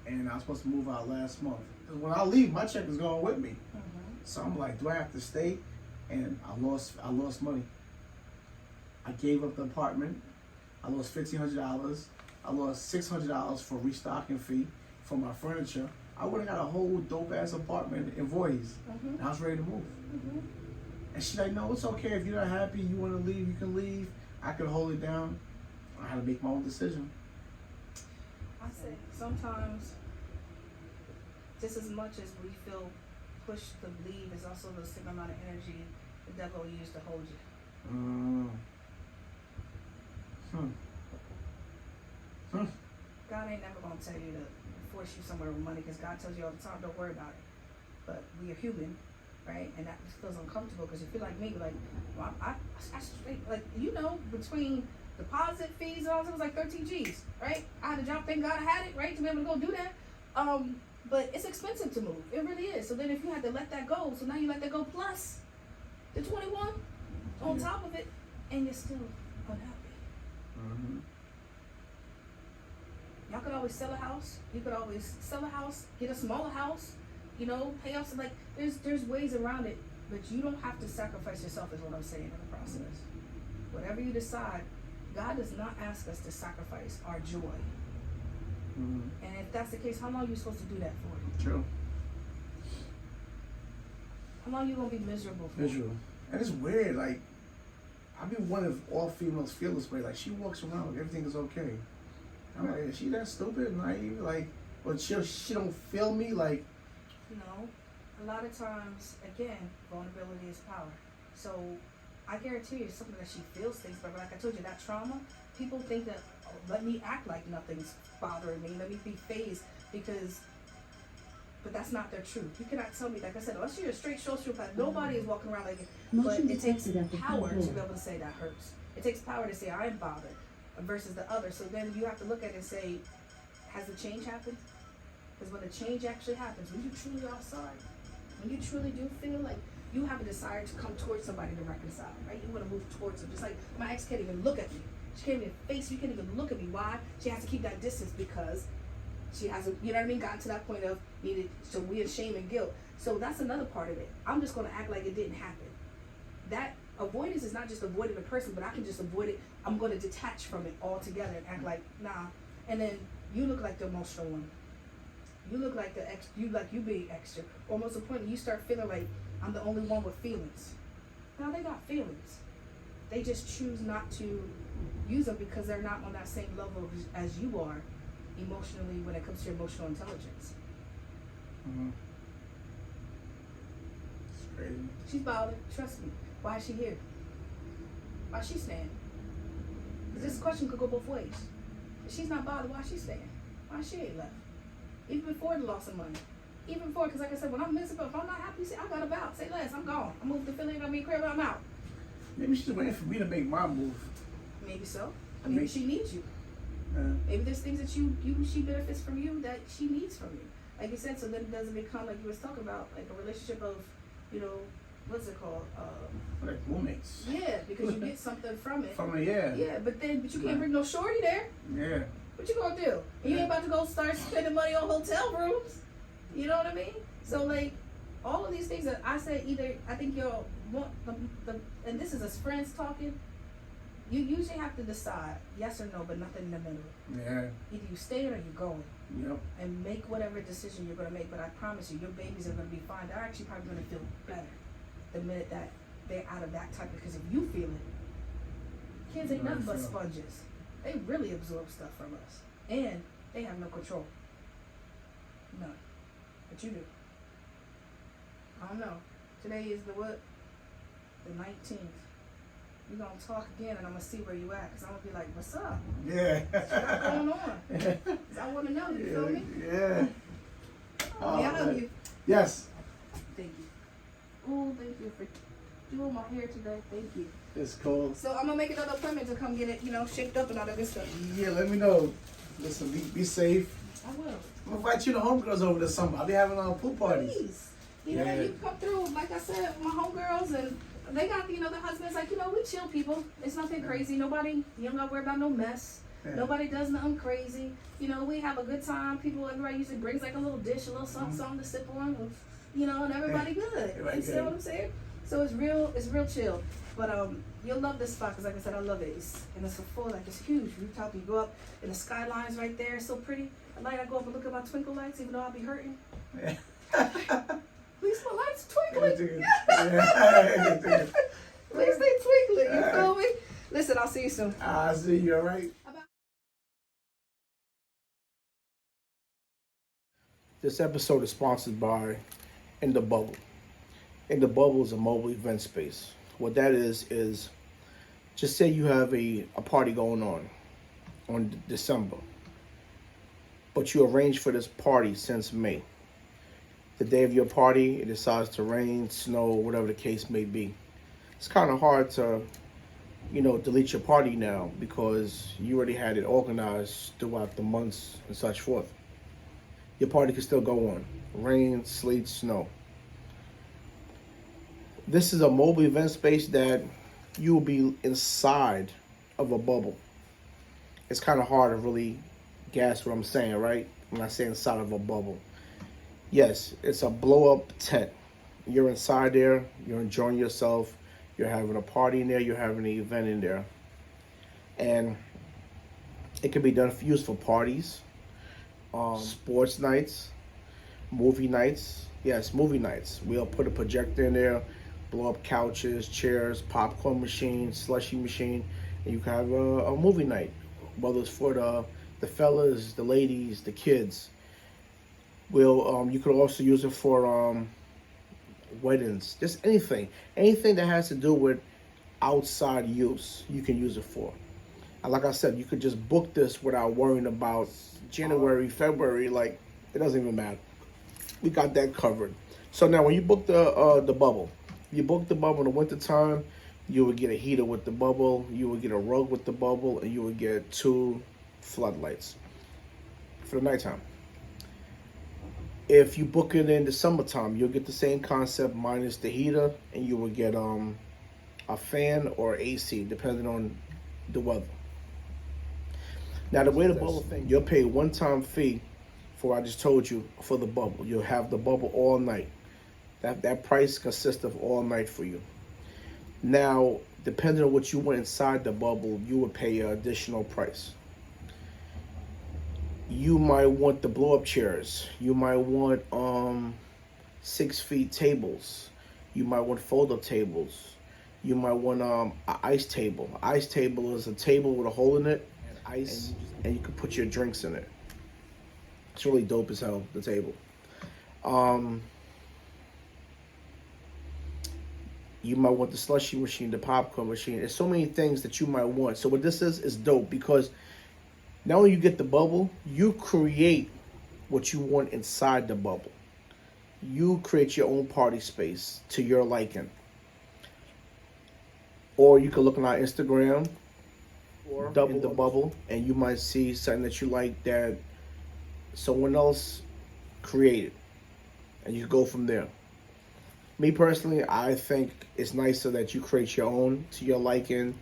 and I was supposed to move out last month. Because when I leave, my check is going with me. So I'm like, do I have to stay? And I lost money. I gave up the apartment. I lost $1,500. I lost $600 for restocking fee for my furniture. I would have got a whole dope ass apartment in Voorhees. And I was ready to move. And she's like, no, it's okay. If you're not happy, you want to leave, you can leave. I could hold it down. I had to make my own decision. I say sometimes, just as much as we feel pushed to leave, is also the same amount of energy the devil used to hold you. God ain't never gonna tell you to force you somewhere with money, because God tells you all the time, don't worry about it. But we are human, right? And that feels uncomfortable because you feel like me, like, well, I like, between deposit fees and all, it was like 13 G's, right? I had a job, thank God I had it, right, to be able to go do that. But it's expensive to move. It really is. So then if you had to let that go, so now you let that go plus the 21 on top of it, and you're still unhappy. Y'all could always sell a house. You could always sell a house, get a smaller house, pay off some, like, there's ways around it, but you don't have to sacrifice yourself, is what I'm saying in the process. Whatever you decide, God does not ask us to sacrifice our joy. And if that's the case, how long are you supposed to do that for? True. How long are you going to be miserable for? Miserable. And it's weird, like, I mean, one of all females feel this way. Like, she walks around like everything is okay. I'm like, is she that stupid and naive? Like, but she don't feel me, like. A lot of times, again, vulnerability is power. So I guarantee you it's something that she feels things, but like I told you, that trauma, people think that, oh, let me act like nothing's bothering me, let me be phased, but that's not their truth. You cannot tell me, like I said, unless you're a straight sociopath, nobody is walking around like it. But it takes power to be able to say that hurts. It takes power to say I'm bothered versus the other. So then you have to look at it and say, has the change happened? Because when the change actually happens, when you truly are sorry, when you truly do feel like you have a desire to come towards somebody to reconcile, right? You want to move towards them. Just like my ex can't even look at me. She can't even face, you can't even look at me. Why? She has to keep that distance because She hasn't, you know what I mean, gotten to that point of needed, so we in shame and guilt. So that's another part of it. I'm just gonna act like it didn't happen. That avoidance is not just avoiding the person, but I can just avoid it. I'm gonna detach from it altogether and act like, nah. And then you look like the emotional one. You look like you being extra. Almost to the point where you start feeling like I'm the only one with feelings. No, they got feelings. They just choose not to use them because they're not on that same level as you are emotionally when it comes to your emotional intelligence. Mm-hmm. It's crazy. She's bothered. Trust me. Why is she here? Why is she staying? Because this question could go both ways. If she's not bothered, why is she staying? Why she ain't left? Even before the loss of money. Even before, because like I said, when I'm miserable, if I'm not happy, say, I got a bounce. Say less, I'm gone. I moved to Philly, I got me a crib, I'm out. Maybe she's waiting for me to make my move. Maybe so. Maybe she needs you. Maybe there's things that she benefits from you that she needs from you. Like you said, so then it doesn't become like you was talking about, like a relationship of, you know, what's it called? Like roommates. Yeah, because you get something from it. From it, yeah. Yeah, but you can't bring no shorty there. Yeah. What you gonna do? You ain't about to go start spending money on hotel rooms. You know what I mean? So like, all of these things that I say, either I think you'll want and this is as friends talking. You usually have to decide yes or no, but nothing in the middle. Yeah. Either you staying or you going. Yep. And make whatever decision you're gonna make. But I promise you, your babies are gonna be fine. They're actually probably gonna feel better the minute that they're out of that type. Because if you feel it, kids ain't nothing but sponges. They really absorb stuff from us, and they have no control. None. But you do. I don't know. Today is the what? The 19th. We're gonna talk again, and I'm gonna see where you at, cause I'm gonna be like, "What's up? Yeah. What's going on?" Cause I want to know. You feel me? Yeah. Oh, I love you. Yes. Thank you. Oh, thank you for doing my hair today. Thank you. It's cool. So I'm gonna make another appointment to come get it, shaped up and all that good stuff. Yeah, let me know. Listen, be safe. I will. I'm gonna invite you to homegirls over this summer. I'll be having pool parties. Please. You know, you come through, like I said, my homegirls, and they got, their husbands, like, we chill people. It's nothing crazy. Nobody, you don't gotta worry about no mess. Yeah. Nobody does nothing crazy. We have a good time. Everybody usually brings like a little dish, a little something to sip on, and everybody good. You see what I'm saying? So it's real chill. But you'll love this spot, because like I said, I love it. And it's it's huge. Rooftop, you go up, and the skyline's right there. It's so pretty. At night I go up and look at my twinkle lights, even though I'll be hurting. Yeah. Please, my lights twinkling. Please stay twinkling. You feel me? Listen, I'll see you soon. I'll see you, all right? This episode is sponsored by In the Bubble. In the Bubble is a mobile event space. What that is just say you have a party going on December, but you arranged for this party since May. The day of your party, it decides to rain, snow, whatever the case may be. It's kind of hard to, delete your party now because you already had it organized throughout the months and such forth. Your party can still go on. Rain, sleet, snow. This is a mobile event space that you will be inside of a bubble. It's kind of hard to really guess what I'm saying, right? When I say inside of a bubble. Yes, it's a blow-up tent. You're inside there. You're enjoying yourself. You're having a party in there. You're having an event in there. And it can be used for parties, sports nights, movie nights. Yes, movie nights. We'll put a projector in there, blow up couches, chairs, popcorn machine, slushy machine, and you can have a movie night. Whether it's for the fellas, the ladies, the kids. You could also use it for weddings, just anything that has to do with outside use, you can use it for. And like I said, you could just book this without worrying about January, February, like it doesn't even matter. We got that covered. So now when you book the bubble, you book the bubble in the wintertime, you would get a heater with the bubble, you would get a rug with the bubble, and you would get 2 floodlights for the nighttime. If you book it in the summertime, you'll get the same concept minus the heater, and you will get a fan or AC, depending on the weather. Now, the way the bubble thing, you'll pay a one-time fee for what I just told you for the bubble. You'll have the bubble all night. That price consists of all night for you. Now, depending on what you want inside the bubble, you would pay an additional price. You might want the blow-up chairs. You might want 6 feet tables. You might want fold-up tables. You might want an ice table. An ice table is a table with a hole in it, and ice, and you can put your drinks in it. It's really dope as hell, the table. You might want the slushy machine, the popcorn machine. There's so many things that you might want. So what this is dope because now when you get the bubble, you create what you want inside the bubble. You create your own party space to your liking. Or you can look on our Instagram or double the bubble, and you might see something that you like that someone else created, and you go from there. Me personally, I think it's nicer that you create your own to your liking.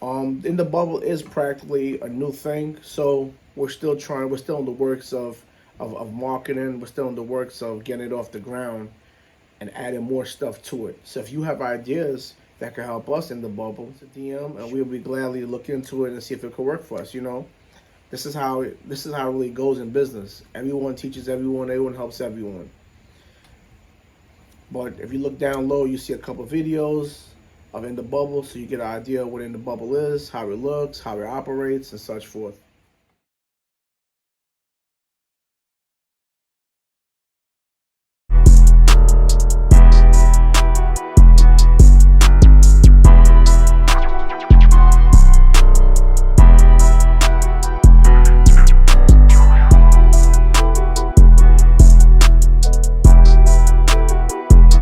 In the bubble is practically a new thing, so we're still in the works of marketing. We're still in the works of getting it off the ground and adding more stuff to it. So if you have ideas that can help us in the bubble, it's a DM, and we'll be gladly look into it and see if it could work for us. You know, this is how it really goes in business. Everyone teaches everyone. Everyone helps everyone. But if you look down low, you see a couple videos of in the bubble, so you get an idea of what in the bubble is, how it looks, how it operates, and such forth.